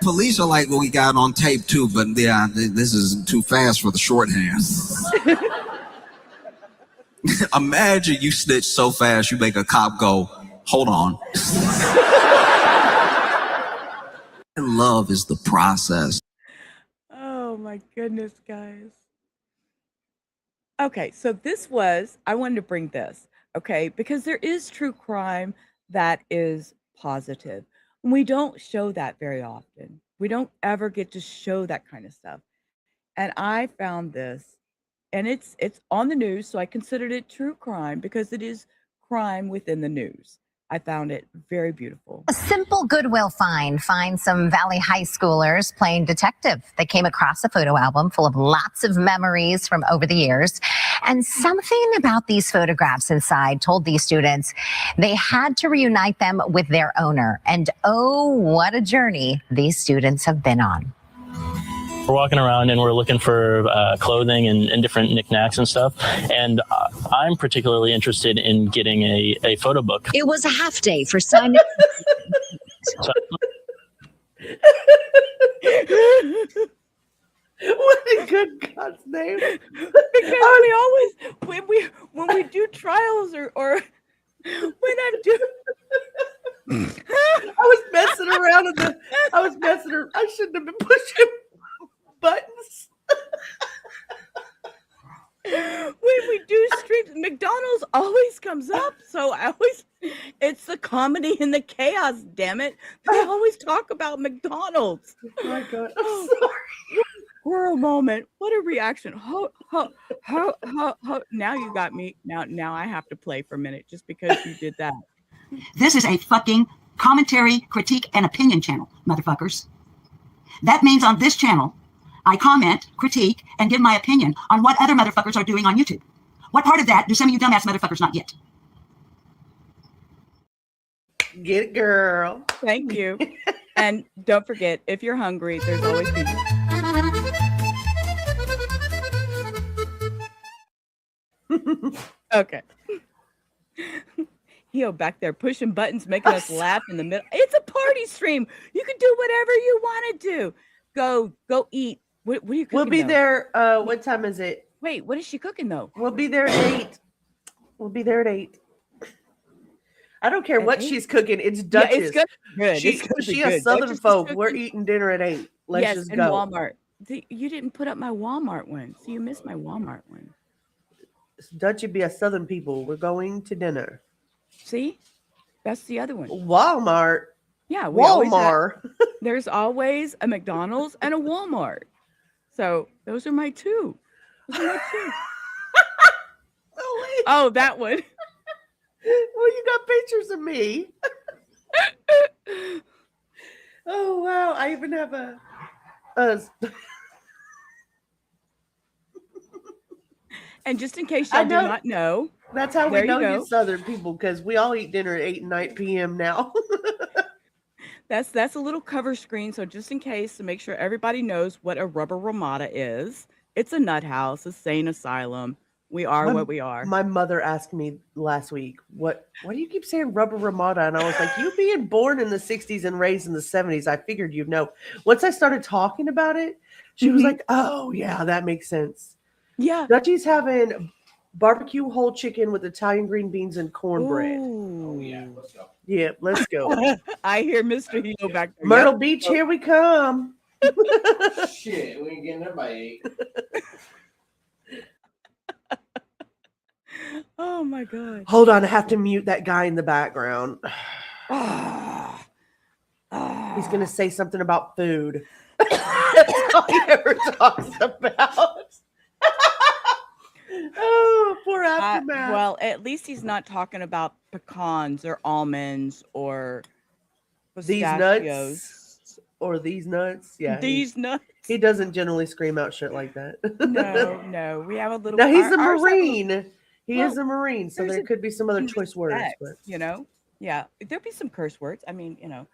Police are like, well, we got it on tape too, but yeah, this is too fast for the shorthand. Imagine you snitch so fast, you make a cop go, hold on. Love is the process. Oh my goodness, guys. Okay, so I wanted to bring this, okay, because there is true crime that is positive. We don't show that very often. We don't ever get to show that kind of stuff. And I found this, and it's on the news, so I considered it true crime because it is crime within the news. I found it very beautiful. A simple Goodwill find finds some Valley High schoolers playing detective. They came across a photo album full of lots of memories from over the years. And something about these photographs inside told these students they had to reunite them with their owner. And oh, what a journey these students have been on. We're walking around and we're looking for clothing and different knickknacks and stuff. And I'm particularly interested in getting a photo book. It was a half day for signing. What in good God's name? Because we always when we do trials or when I'm doing I was messing around I shouldn't have been pushing buttons. when we do streams, McDonald's always comes up. So it's the comedy and the chaos, damn it. They always talk about McDonald's. Oh my God, I'm sorry. For a moment, what a reaction. Now you got me. Now I have to play for a minute just because you did that. This is a fucking commentary, critique, and opinion channel, motherfuckers. That means on this channel, I comment, critique, and give my opinion on what other motherfuckers are doing on YouTube. What part of that do some of you dumbass motherfuckers not get? Get it, girl. Thank you. And don't forget, if you're hungry, there's always pizza. Okay. Heo back there pushing buttons, making us laugh in the middle. It's a party stream. You can do whatever you want to do. Go eat. What are you cooking? We'll be though? there. What time is it? Wait, what is she cooking though? We'll be there at 8. We'll be there at 8. I don't care At what 8? she's cooking. It's Yeah, Dutchess. it's good. Good. She, It's gonna be she good. a Southern Dutchess is folk. We're cooking. eating dinner at 8. Let's Yes, just in go. Walmart. You didn't put up my Walmart one, so you missed my Walmart one. Dutch would be a Southern people. We're going to dinner. See, that's the other one. Walmart. Yeah, we always have- Walmart. there's always a McDonald's and a Walmart. So those are my two. Those are my two. Oh, that one. Well, you got pictures of me. Oh wow! I even have a And just in case I y'all do know. not know, That's how there we you know go. you Southern people, because we all eat dinner at 8 and 9 p.m. now. That's a little cover screen. So just in case, to make sure everybody knows what a rubber ramada is. It's a nut house, a sane asylum. We are what we are. My mother asked me last week, why do you keep saying rubber ramada? And I was like, you being born in the 60s and raised in the 70s, I figured you'd know. Once I started talking about it, she was like, oh, yeah, that makes sense. Yeah. Dutchie's having barbecue whole chicken with Italian green beans and cornbread. Oh, yeah, let's go. Yeah, let's go. I hear Mr. Heo back there. Myrtle Yep. Beach, here we come. Shit, we ain't getting there by 8. Oh my God. Hold on, I have to mute that guy in the background. He's going to say something about food. That's all he ever talks about. Oh, poor Aftermath. Well, at least he's not talking about pecans or almonds or These pistachios. nuts or these nuts. Yeah. These nuts. He doesn't generally scream out shit like that. No. We have a little. Now he's a ours have a- Marine. He Well, is a Marine, so there's there a- could be some other some choice words. respect, But you know, yeah, there'll be some curse words. I mean, you know,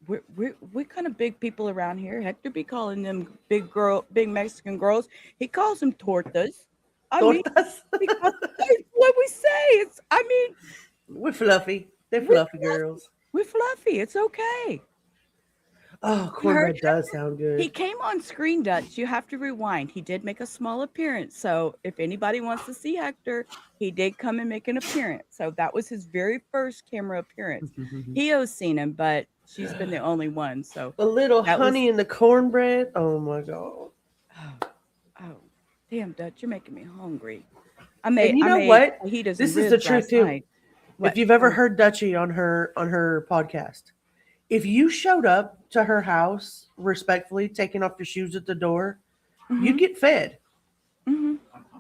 we're kind of big people around here. Hector be calling them big Mexican girls. He calls them tortas. I mean, Tortas. because that's what we say. It's. I mean, we're fluffy. They're We're fluffy girls. we're fluffy. It's okay. Oh, cornbread does sound good. He came on screen, Dutch. You have to rewind. He did make a small appearance. So if anybody wants to see Hector, he did come and make an appearance. So that was his very first camera appearance. Heo's seen him, but she's been the only one. So A little that honey in the cornbread. Oh my god. Oh, damn, Dutch, you're making me hungry. And you know what? Fajitas This and is the ribs truth last too. night. What? If you've ever heard Dutchie on her podcast, if you showed up to her house respectfully, taking off your shoes at the door, you'd get fed.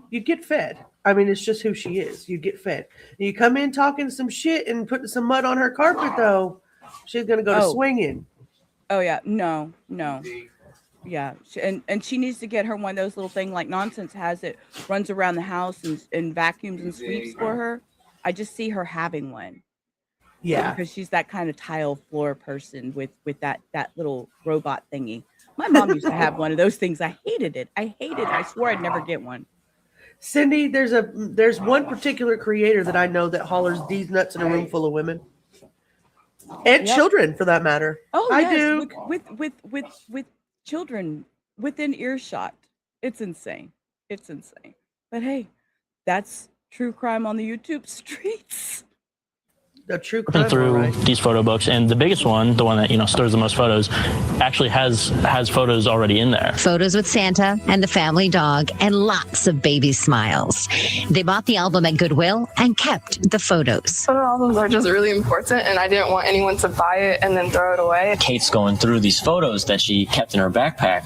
You'd get fed. I mean, it's just who she is. You get fed. You come in talking some shit and putting some mud on her carpet, though, she's gonna go to Oh. swinging. Oh yeah, no. Yeah, and she needs to get her one of those little thing like Nonsense has it, runs around the house and vacuums and sweeps for her. I just see her having one. Yeah. Because she's that kind of tile floor person with that little robot thingy. My mom used to have one of those things. I hated it. I swore I'd never get one. Cindy, there's one particular creator that I know that hollers these nuts in a room full of women. And children, for that matter. Oh, I yes, do. with children within earshot. It's insane. It's insane. But hey, that's true crime on the YouTube streets. The true Looking crime, through right? these photo books, and the biggest one, the one that stores the most photos, actually has photos already in there. Photos with Santa and the family dog and lots of baby smiles. They bought the album at Goodwill and kept the photos. Photo albums are just really important, and I didn't want anyone to buy it and then throw it away. Kate's going through these photos that she kept in her backpack,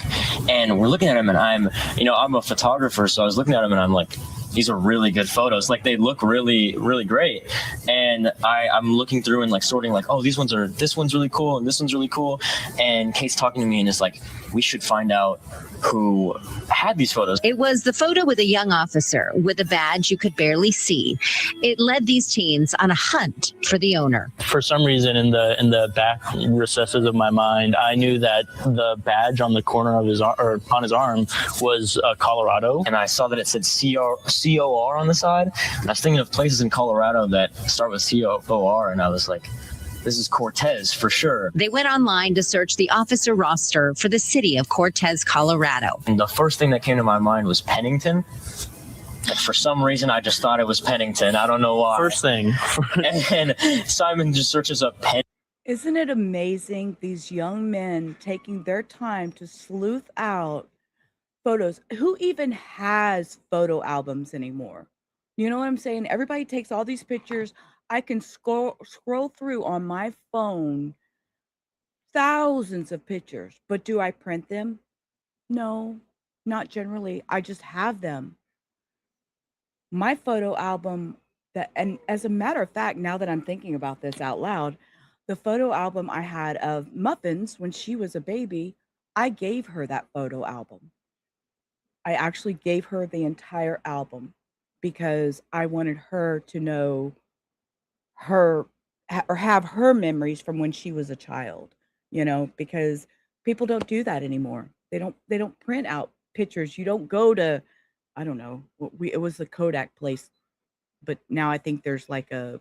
and we're looking at them, and I'm a photographer, so I was looking at them and I'm like, these are really good photos. Like, they look really, really great. And I'm looking through and like sorting, like, oh, this one's really cool and this one's really cool. And Kate's talking to me and is like, we should find out who had these photos. It was the photo with a young officer with a badge you could barely see. It led these teens on a hunt for the owner. For some reason, in the back recesses of my mind, I knew that the badge on the corner of his on his arm was Colorado, and I saw that it said COR on the side. And I was thinking of places in Colorado that start with COR, and I was like, this is Cortez for sure. They went online to search the officer roster for the city of Cortez, Colorado. And the first thing that came to my mind was Pennington. And for some reason, I just thought it was Pennington. I don't know why. First thing. And Simon just searches up Pennington. Isn't it amazing, these young men taking their time to sleuth out photos? Who even has photo albums anymore? You know what I'm saying? Everybody takes all these pictures. I can scroll through on my phone thousands of pictures, but do I print them? No, not generally. I just have them. My photo album, and as a matter of fact, now that I'm thinking about this out loud, the photo album I had of Muffins when she was a baby, I gave her that photo album. I actually gave her the entire album because I wanted her to know her or have her memories from when she was a child, because people don't do that anymore. They don't print out pictures. You don't go to, I don't know, it was the Kodak place, but now I think there's like there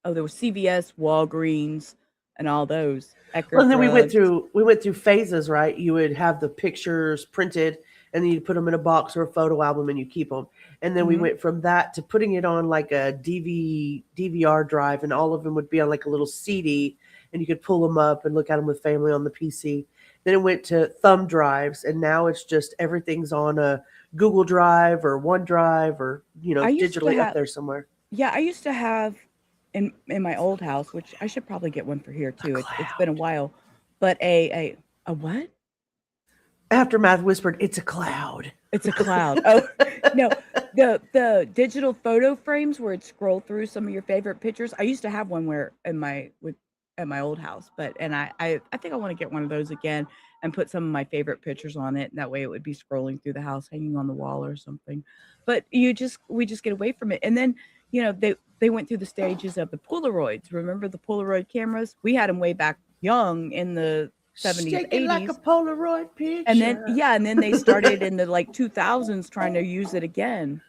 was CVS, Walgreens, and all those. Well, and then we went through phases, right? You would have the pictures printed, and then you'd put them in a box or a photo album, and you keep them. And then we went from that to putting it on like a DVR drive, and all of them would be on like a little CD, and you could pull them up and look at them with family on the PC. Then it went to thumb drives, and now it's just everything's on a Google Drive or OneDrive or digitally up there somewhere. Yeah, I used to have in my old house, which I should probably get one for here too. It's been a while, but a what? Aftermath whispered, "It's a cloud." It's a cloud. Oh no, the digital photo frames where it scroll through some of your favorite pictures. I used to have one at my old house, and I think I want to get one of those again and put some of my favorite pictures on it. And that way it would be scrolling through the house, hanging on the wall or something. But we just get away from it. And then, they went through the stages of the Polaroids. Remember the Polaroid cameras? We had them way back young in the 70s, Shake 80s. it like a Polaroid picture. And then they started in the 2000s trying to use it again.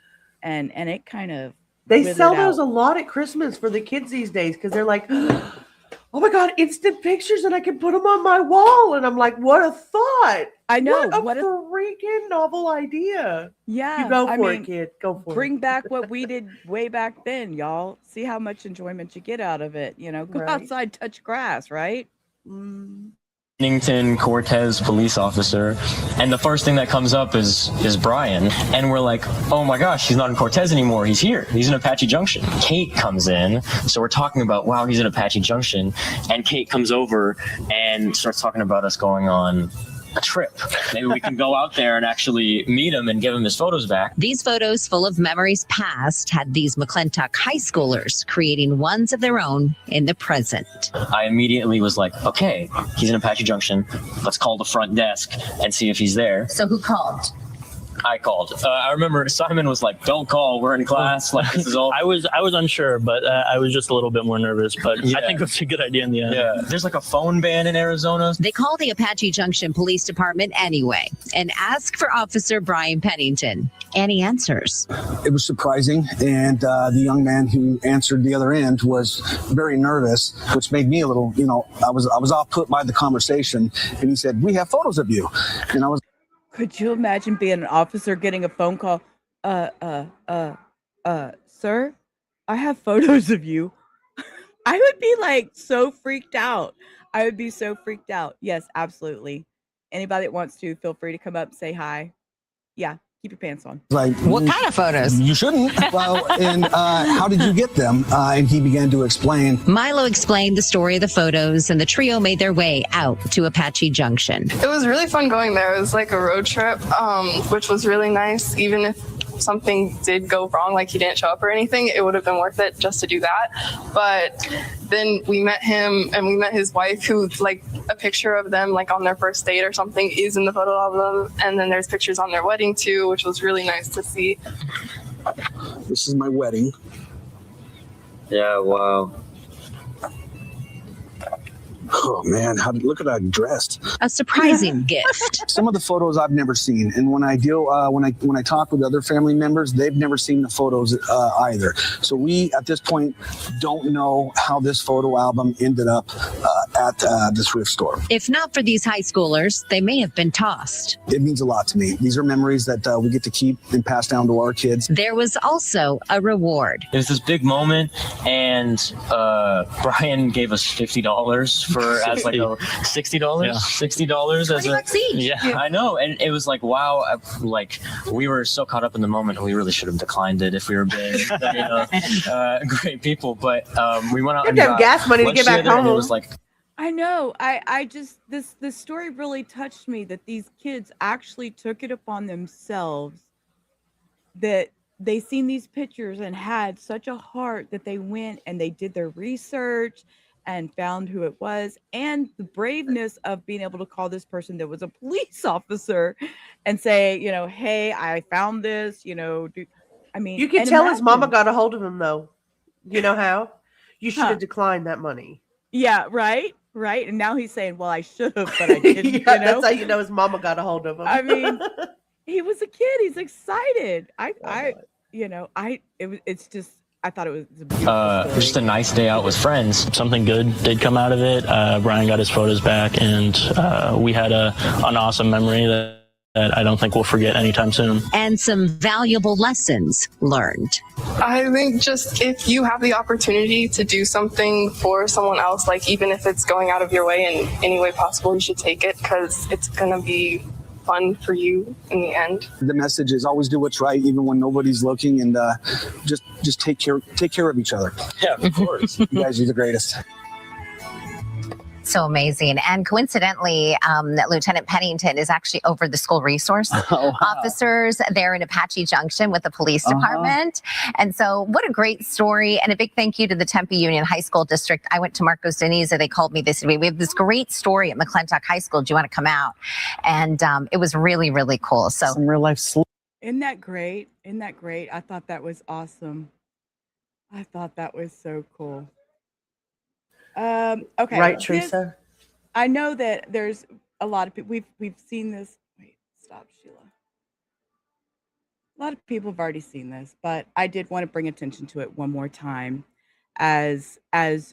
And it kind of They sell those a lot at Christmas for the kids these days because they're like, oh my God, instant pictures and I can put them on my wall. And I'm like, what a thought. I know. What a freaking novel idea. Yeah. You go for it, kid. Go for it. Bring back what we did way back then, y'all. See how much enjoyment you get out of it. Go outside, touch grass, right? Pennington Cortez police officer, and the first thing that comes up is Brian, and we're like, oh my gosh, he's not in Cortez anymore, he's here, he's in Apache Junction. Kate comes in, so we're talking about, wow, he's in Apache Junction, and Kate comes over and starts talking about us going on a trip. Maybe we can go out there and actually meet him and give him his photos back. These photos, full of memories past, had these McClintock high schoolers creating ones of their own in the present. I immediately was like, okay, he's in Apache Junction. Let's call the front desk and see if he's there. So who called? I called. I remember Simon was like, "Don't call. We're in class. Like this is all." I was unsure, but I was just a little bit more nervous. But I think it's a good idea in the end. Yeah, there's like a phone ban in Arizona. They call the Apache Junction Police Department anyway and ask for Officer Brian Pennington. And he answers. It was surprising, and the young man who answered the other end was very nervous, which made me a little, I was off put by the conversation. And he said, "We have photos of you," and I was. Could you imagine being an officer getting a phone call? Sir, I have photos of you. I would be like so freaked out. I would be so freaked out. Yes, absolutely. Anybody that wants to, feel free to come up and say hi. Yeah, keep your pants on. Like, what kind of photos? You shouldn't. Well, and how did you get them? And he began to explain. Milo explained the story of the photos, and the trio made their way out to Apache Junction. It was really fun going there. It was like a road trip, which was really nice. Even if something did go wrong, like he didn't show up or anything, it would have been worth it just to do that. But then we met him and we met his wife, who like a picture of them like on their first date or something is in the photo album, and then there's pictures on their wedding too, which was really nice to see. This is my wedding. Yeah, wow. Oh man, look at how I'm dressed. A surprising gift. Some of the photos I've never seen, and when I talk with other family members, they've never seen the photos either. So we, at this point, don't know how this photo album ended up at the thrift store. If not for these high schoolers, they may have been tossed. It means a lot to me. These are memories that we get to keep and pass down to our kids. There was also a reward. It was this big moment, and Brian gave us $50 as like a $60, $60 as a yeah. I know, and it was like wow, like we were so caught up in the moment, and we really should have declined it if we were being great people. But we went out and have gas money to get back home. And it was like. I know. I just this story really touched me that these kids actually took it upon themselves, that they seen these pictures and had such a heart that they went and they did their research and found who it was, and the braveness of being able to call this person that was a police officer and say, hey, I found this, I mean, you can tell his mama got a hold of him though. You know how? You should have declined that money. Yeah, right. And now he's saying, well, I should have, but I didn't. That's how you know his mama got a hold of him. I mean, he was a kid. He's excited. It's just, I thought it was a beautiful story. Just a nice day out with friends. Something good did come out of it. Brian got his photos back, and we had an awesome memory that I don't think we'll forget anytime soon. And some valuable lessons learned. I think just if you have the opportunity to do something for someone else, like even if it's going out of your way in any way possible, you should take it, because it's going to be fun for you in the end. The message is always do what's right, even when nobody's looking, and just take care of each other. Yeah, of course. You guys are the greatest. So amazing. And coincidentally, Lieutenant Pennington is actually over the school resource officers there in Apache Junction with the police department. And so what a great story. And a big thank you to the Tempe Union High School District. I went to Marcos Deniza. They called me this week. We have this great story at McClintock High School. Do you want to come out? And it was really, really cool. So some real life. Isn't that great? I thought that was awesome. I thought that was so cool. Okay. Right, Teresa? I know that there's a lot of people, we've seen this. Wait, stop, Sheila. A lot of people have already seen this, but I did want to bring attention to it one more time. As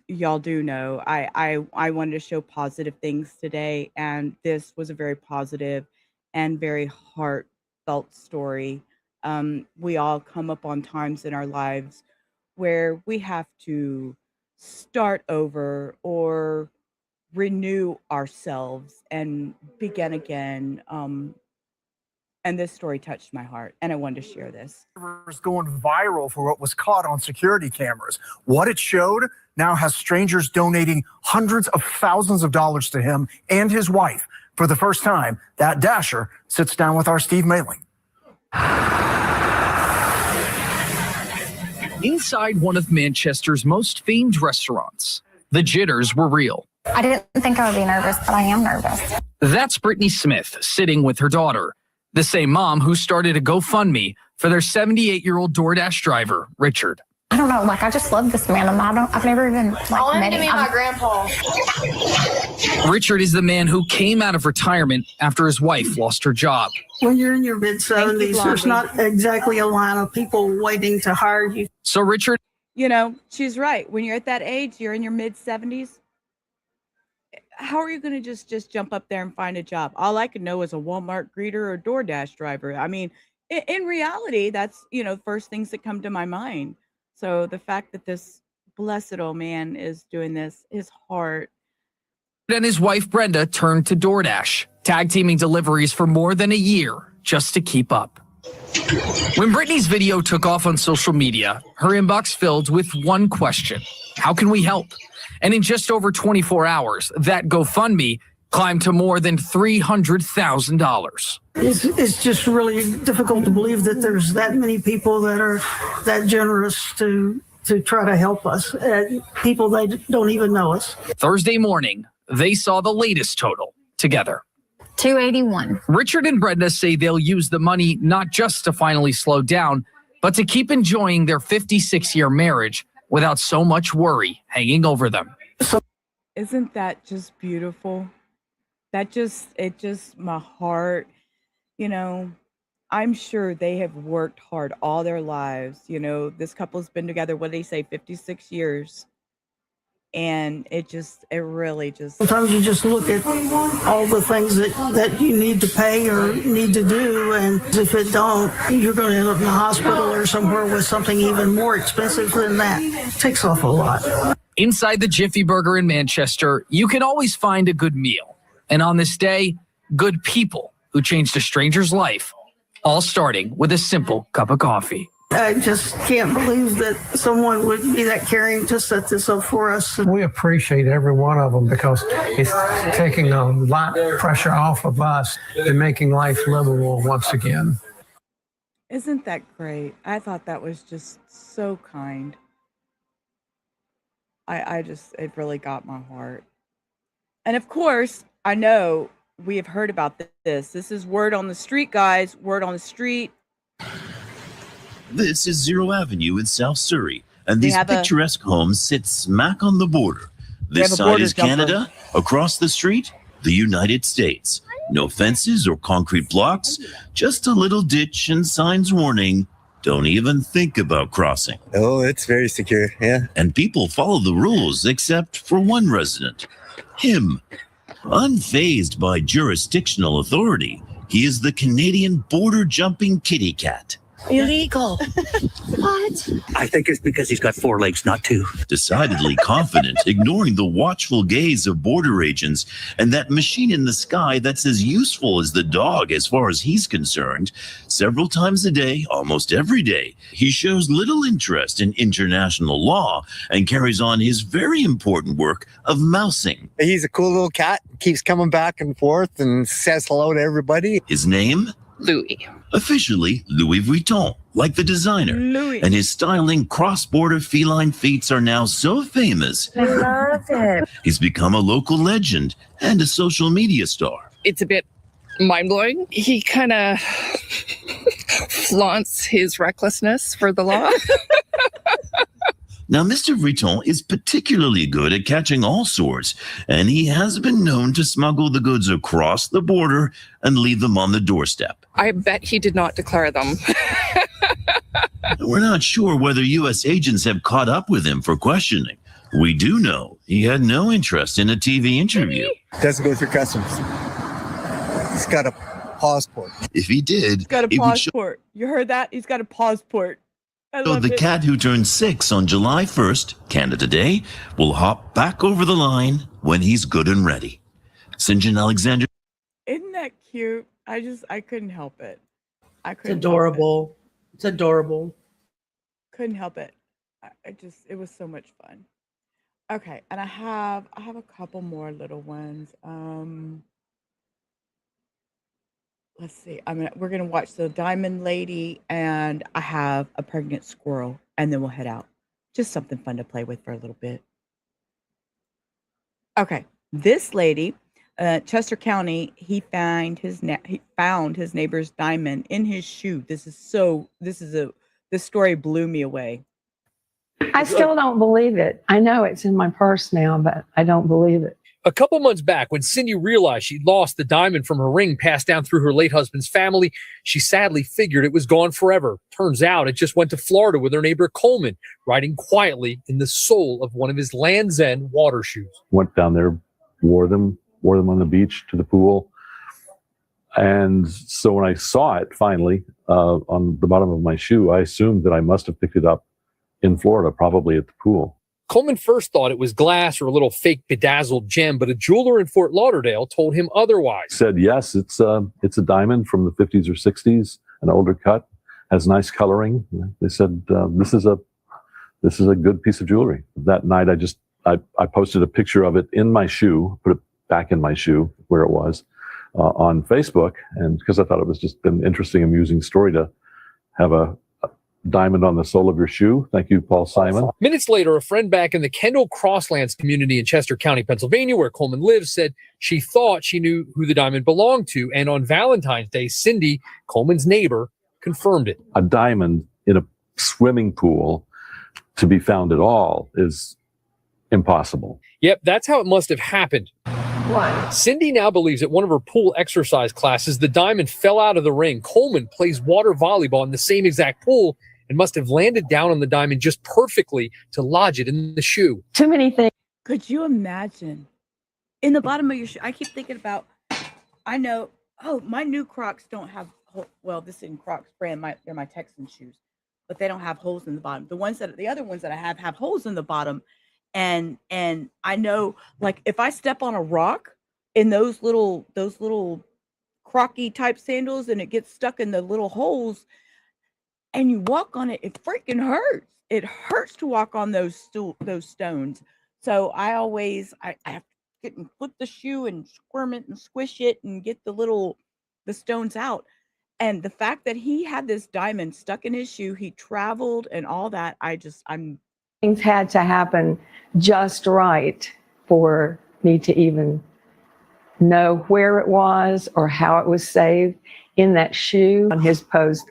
y'all do know, I wanted to show positive things today, and this was a very positive and very heartfelt story. We all come upon times in our lives where we have to start over or renew ourselves and begin again. And this story touched my heart, and I wanted to share this. Was going viral for what was caught on security cameras. What it showed now has strangers donating hundreds of thousands of dollars to him and his wife. For the first time, that dasher sits down with our Steve Mailing. Inside one of Manchester's most famed restaurants, the jitters were real. I didn't think I would be nervous, but I am nervous. That's Brittany Smith sitting with her daughter. The same mom who started a GoFundMe for their 78-year-old DoorDash driver, Richard. I don't know, like, I just love this man. I've never even, like, met him. my grandpa. Richard is the man who came out of retirement after his wife lost her job. When you're in your mid-70s, there's not exactly a line of people waiting to hire you. So Richard... You know, she's right. When you're at that age, you're in your mid-70s, how are you going to just jump up there and find a job? All I can know is a Walmart greeter or DoorDash driver. I mean, in reality, that's, you know, first things that come to my mind. So the fact that this blessed old man is doing this, his heart. And his wife, Brenda, turned to DoorDash, tag teaming deliveries for more than a year just to keep up. When Brittany's video took off on social media, her inbox filled with one question: how can we help? And in just over 24 hours, that GoFundMe climbed to more than $300,000. It's just really difficult to believe that there's that many people that are that generous to try to help us. People that don't even know us. Thursday morning, they saw the latest total together. 281. Richard and Brenda say they'll use the money not just to finally slow down, but to keep enjoying their 56-year marriage without so much worry hanging over them. Isn't that just beautiful? My heart, you know, I'm sure they have worked hard all their lives. You know, this couple's been together, what do they say, 56 years. And it really just. Sometimes you just look at all the things that you need to pay or need to do, and if it don't, you're going to end up in the hospital or somewhere with something even more expensive than that. It takes off a lot. Inside the Jiffy Burger in Manchester, you can always find a good meal. And on this day, good people who changed a stranger's life, all starting with a simple cup of coffee. I just can't believe that someone would be that caring to set this up for us. We appreciate every one of them because it's taking a lot of pressure off of us and making life livable once again. Isn't that great? I thought that was just so kind. It really got my heart. And of course, I know we have heard about this. This is word on the street, guys. Word on the street. This is Zero Avenue in South Surrey, and these picturesque homes sit smack on the border. This side is Canada, across the street, the United States. No fences or concrete blocks, just a little ditch and signs warning, don't even think about crossing. Oh, it's very secure, yeah. And people follow the rules, except for one resident, him. Unfazed by jurisdictional authority, he is the Canadian border-jumping kitty cat. Illegal. What? I think it's because he's got 4 legs, not 2. Decidedly confident, ignoring the watchful gaze of border agents and that machine in the sky that's as useful as the dog as far as he's concerned. Several times a day, almost every day, he shows little interest in international law and carries on his very important work of mousing. He's a cool little cat, keeps coming back and forth and says hello to everybody. His name? Louis. Officially, Louis Vuitton, like the designer. Louis. And his styling cross-border feline feats are now so famous. I love it. He's become a local legend and a social media star. It's a bit mind-blowing. He kind of flaunts his recklessness for the law. Now, Mr. Vuitton is particularly good at catching all sorts, and he has been known to smuggle the goods across the border and leave them on the doorstep. I bet he did not declare them. We're not sure whether U.S. agents have caught up with him for questioning. We do know he had no interest in a TV interview. Doesn't go through customs. He's got a passport. If he did, He's got a it would show passport. You heard that? He's got a passport. I So love the it. cat who turned 6 on July 1st, Canada Day, will hop back over the line when he's good and ready. St. John Alexander. Isn't that cute? I couldn't help it. It's adorable. It's adorable. Couldn't help it. It was so much fun. Okay, and I have a couple more little ones. Let's see. We're gonna watch the Diamond Lady, and I have a pregnant squirrel, and then we'll head out. Just something fun to play with for a little bit. Okay, this lady Chester County, he found his neighbor's diamond in his shoe. This story blew me away. I still don't believe it. I know it's in my purse now, but I don't believe it. A couple months back, when Cindy realized she'd lost the diamond from her ring passed down through her late husband's family, she sadly figured it was gone forever. Turns out it just went to Florida with her neighbor Coleman, riding quietly in the sole of one of his Land's End water shoes. Went down there, wore them on the beach to the pool. And so when I saw it finally on the bottom of my shoe, I assumed that I must have picked it up in Florida, probably at the pool. Coleman first thought it was glass or a little fake bedazzled gem, but a jeweler in Fort Lauderdale told him otherwise. Said, yes, it's a diamond from the 50s or 60s, an older cut, has nice coloring. They said, this is a good piece of jewelry. That night, I posted a picture of it in my shoe, put it back in my shoe where it was on Facebook. And because I thought it was just an interesting, amusing story to have a diamond on the sole of your shoe. Thank you, Paul Simon. Minutes later, a friend back in the Kendall Crosslands community in Chester County, Pennsylvania, where Coleman lives, said she thought she knew who the diamond belonged to. And on Valentine's Day, Cindy, Coleman's neighbor, confirmed it. A diamond in a swimming pool to be found at all is impossible. Yep, that's how it must have happened. Why? Cindy now believes at one of her pool exercise classes, the diamond fell out of the ring. Coleman plays water volleyball in the same exact pool and must have landed down on the diamond just perfectly to lodge it in the shoe. Too many things. Could you imagine? In the bottom of your shoe, I keep thinking about, I know, my new Crocs don't have, well, this isn't Crocs brand, they're my Texan shoes, but they don't have holes in the bottom. The other ones that I have holes in the bottom. And I know, like, if I step on a rock in those little crocky type sandals and it gets stuck in the little holes and you walk on it, it freaking hurts. It hurts to walk on those stones. So I have to get and flip the shoe and squirm it and squish it and get the stones out. And the fact that he had this diamond stuck in his shoe, he traveled and all that, Things had to happen just right for me to even know where it was or how it was saved in that shoe. On his post,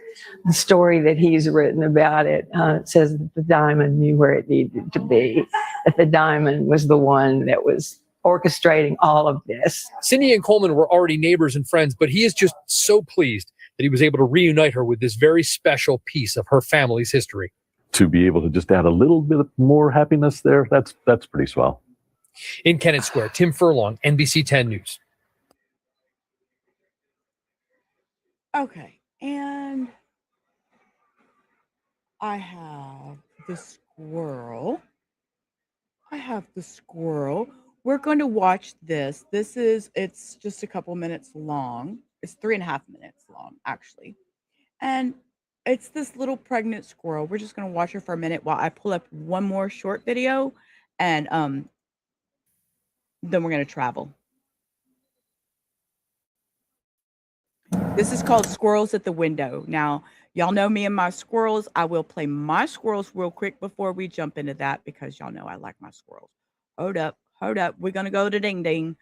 the story that he's written about it, it says that the diamond knew where it needed to be, that the diamond was the one that was orchestrating all of this. Cindy and Coleman were already neighbors and friends, but he is just so pleased that he was able to reunite her with this very special piece of her family's history. To be able to just add a little bit more happiness there, that's pretty swell. In Kennett Square, Tim Furlong, NBC 10 News. Okay, and I have the squirrel. We're going to watch this. It's just a couple minutes long. It's 3.5 minutes long, actually. And it's this little pregnant squirrel. We're just going to watch her for a minute while I pull up one more short video, and then we're going to travel. This is called Squirrels at the Window. Now, y'all know me and my squirrels. I will play my squirrels real quick before we jump into that because y'all know I like my squirrels. Hold up. We're going to go to ding ding.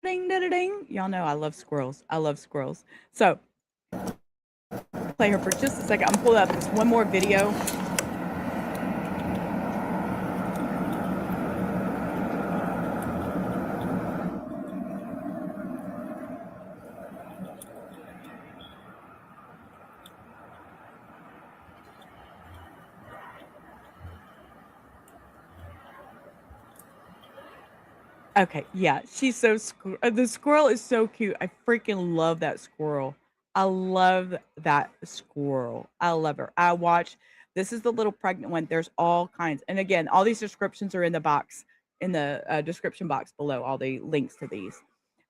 Ding, ding, ding. Y'all know I love squirrels. So, play her for just a second. I'm pulling up this one more video. Okay, yeah, she's so the squirrel is so cute. I freaking love that squirrel. I love that squirrel. I love her. This is the little pregnant one. There's all kinds. And again, all these descriptions are in the box, in the description box below, all the links to these.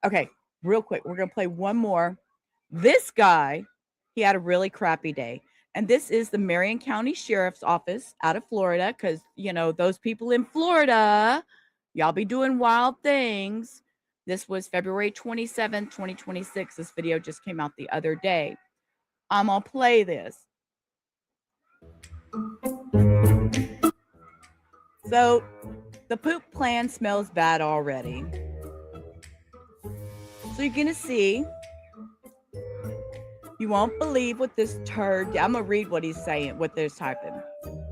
Okay, real quick, we're going to play one more. This guy, he had a really crappy day. And this is the Marion County Sheriff's Office out of Florida, because, those people in Florida, y'all be doing wild things. This was February 27th, 2026. This video just came out the other day. I'm going to play this. So the poop plan smells bad already. So you're going to see. You won't believe what this turd. I'm going to read what he's saying, what they're typing.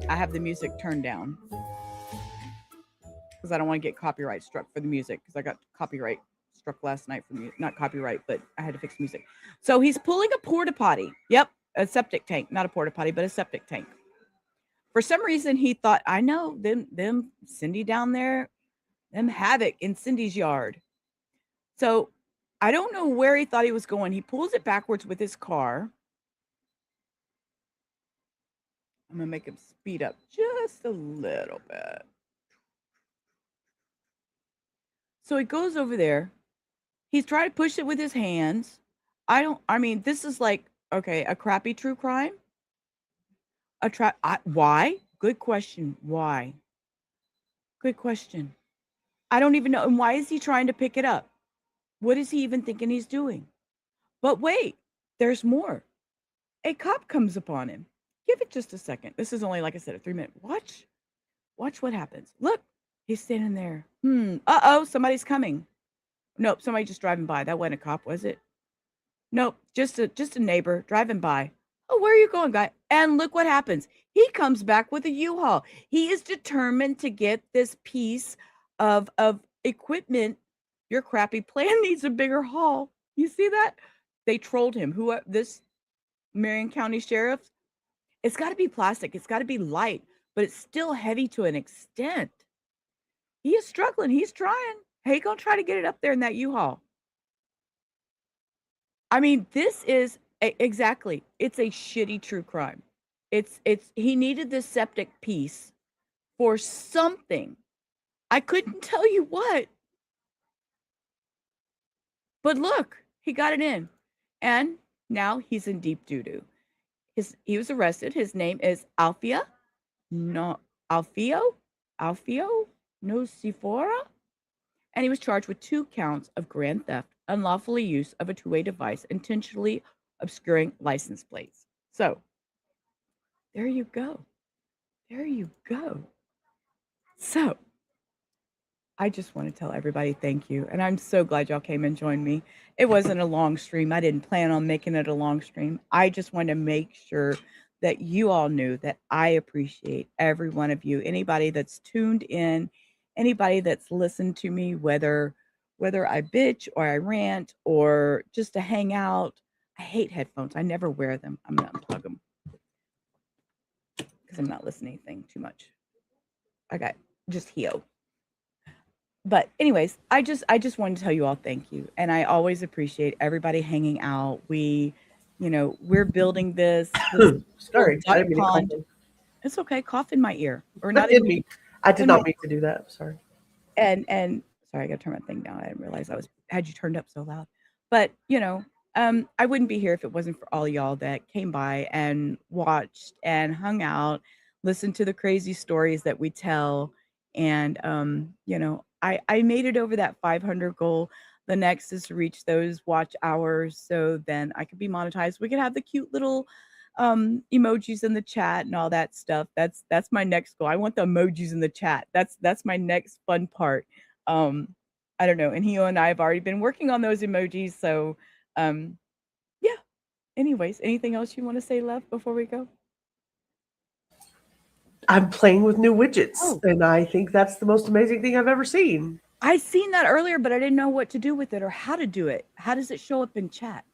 I have the music turned down because I don't want to get copyright struck for the music, because I got copyright struck last night for not copyright, but I had to fix music. So he's pulling a porta potty. Yep, a septic tank, not a porta potty, but a septic tank. For some reason, he thought, I know them Cindy down there, them havoc in Cindy's yard. So I don't know where he thought he was going. He pulls it backwards with his car. I'm going to make him speed up just a little bit. So he goes over there. He's trying to push it with his hands. This is like, okay, a crappy true crime. Why? Good question. Why? Good question. I don't even know. And why is he trying to pick it up? What is he even thinking he's doing? But wait, there's more. A cop comes upon him. Give it just a second. This is only, like I said, a 3-minute. Watch what happens. Look, he's standing there. Uh-oh, somebody's coming. Nope, somebody just driving by. That wasn't a cop, was it? Nope, just a neighbor driving by. Oh, where are you going, guy? And look what happens. He comes back with a U-Haul. He is determined to get this piece of equipment. Your crappy plan needs a bigger haul. You see that? They trolled him. This Marion County Sheriff? It's got to be plastic. It's got to be light, but it's still heavy to an extent. He is struggling. He's trying. Hey, gonna try to get it up there in that U-Haul. This is exactly. It's a shitty true crime. He needed this septic piece for something. I couldn't tell you what. But look, he got it in. And now he's in deep doo-doo. He was arrested. His name is Alfio Nocifora. And he was charged with 2 counts of grand theft, unlawfully use of a two-way device, intentionally obscuring license plates. So, there you go. There you go. So, I just want to tell everybody thank you. And I'm so glad y'all came and joined me. It wasn't a long stream. I didn't plan on making it a long stream. I just wanted to make sure that you all knew that I appreciate every one of you. Anybody that's tuned in, anybody that's listened to me, whether I bitch or I rant or just to hang out. I hate headphones. I never wear them. I'm going to unplug them because I'm not listening to anything too much. I got just Heo. But anyways, I just wanted to tell you all thank you. And I always appreciate everybody hanging out. We're building this Sorry, I didn't mean to cough. It's okay. Cough in my ear. Or That not did in me. I did not mean to do that. Sorry. And sorry, I got to turn my thing down. I didn't realize had you turned up so loud. But I wouldn't be here if it wasn't for all y'all that came by and watched and hung out, listened to the crazy stories that we tell. And I made it over that 500 goal. The next is to reach those watch hours so then I could be monetized. We could have the cute little emojis in the chat and all that stuff. That's my next goal. I want the emojis in the chat. That's my next fun part. I don't know. And Heo and I have already been working on those emojis. So yeah. Anyways, anything else you want to say, Love, before we go? I'm playing with new widgets, and I think that's the most amazing thing I've ever seen. I seen that earlier, but I didn't know what to do with it or how to do it. How does it show up in chat?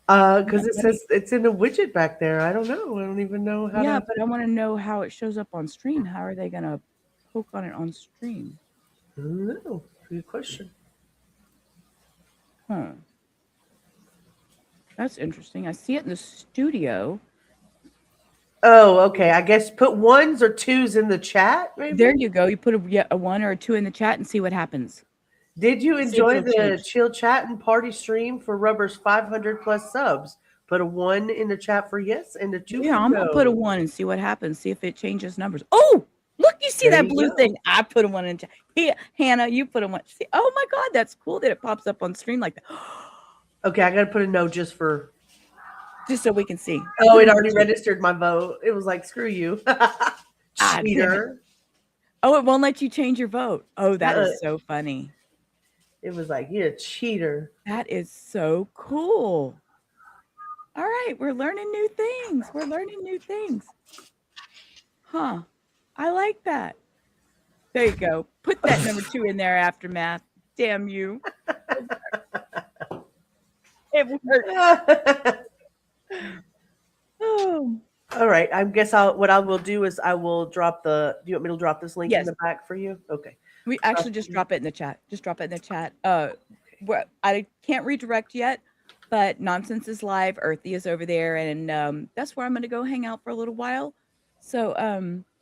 Because it says it's in a widget back there. I don't know. I don't even know how. Yeah, but I want to know how it shows up on stream. How are they gonna poke on it on stream? I don't know. Good question. Huh. That's interesting. I see it in the studio. Oh, okay. I guess put 1s or 2s in the chat, maybe? There you go. You put a 1 or a 2 in the chat and see what happens. Did you enjoy the chill chat and party stream for Rubber's 500 plus subs? Put a 1 in the chat for yes and a 2 Yeah, for I'm no. gonna put a 1 and see what happens. See if it changes numbers. Oh, look, you see There that you blue go. thing? I put a 1 in chat. Here, Hannah, you put a 1. See, oh my God, that's cool that it pops up on screen like that. Okay, I gotta put a no just so we can see. Oh, it already registered my vote. It was like, screw you. Damn it. Cheater. Oh, it won't let you change your vote. Oh, that Uh-uh. is so funny. It was like, you're a cheater. That is so cool. All right, we're learning new things. We're learning new things. Huh. I like that. There you go. Put that number 2 in there, Aftermath. Damn you. It worked. Oh. All right. I guess what I will do is I will drop do you want me to drop this link in Yes. the back for you? Okay. We actually just drop it in the chat. Just drop it in the chat. I can't redirect yet, but Nonsense is live. Earthy is over there, and that's where I'm going to go hang out for a little while. So,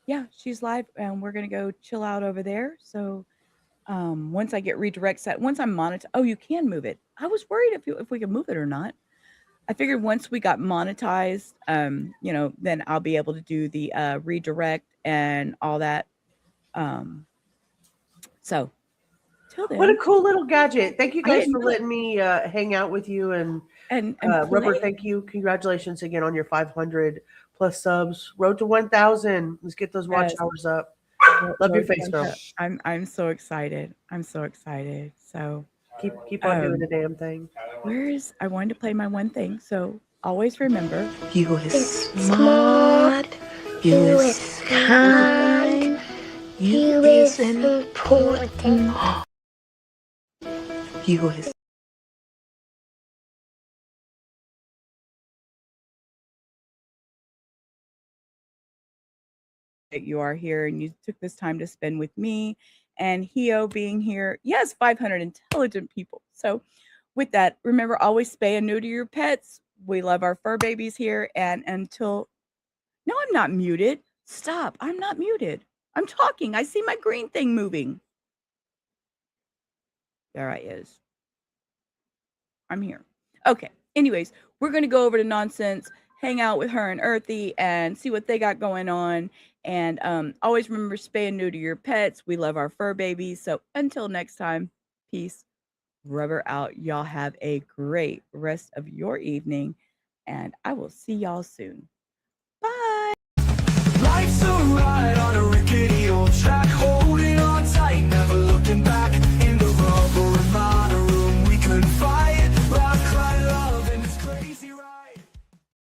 yeah, she's live, and we're going to go chill out over there. So, once I get redirect set, once I'm monetized, oh, you can move it. I was worried if we could move it or not. I figured once we got monetized, then I'll be able to do the redirect and all that. So, till then. What a cool little gadget. Thank you I guys didn't for know. letting me hang out with you. And Rubber, play. thank you. Congratulations again on your 500 plus subs. Road to 1,000. Let's get those watch Yes. hours up. Love your face, girl. I'm so excited. I'm so excited. So keep on doing the damn thing. I wanted to play my one thing. So always remember, you is smart, you is kind, you is important, you is that you are here and you took this time to spend with me and Hio being here. Yes, 500 intelligent people. So with that, remember, always spay and neuter your pets. We love our fur babies here. And no, I'm not muted. Stop. I'm not muted. I'm talking. I see my green thing moving. There I is. I'm here. Okay. Anyways, we're going to go over to Nonsense, hang out with her and Earthy and see what they got going on. And always remember, spay and neuter your pets. We love our fur babies. So until next time, peace. Rubber out. Y'all have a great rest of your evening. And I will see y'all soon. Bye. life's a ride on a rickety old track.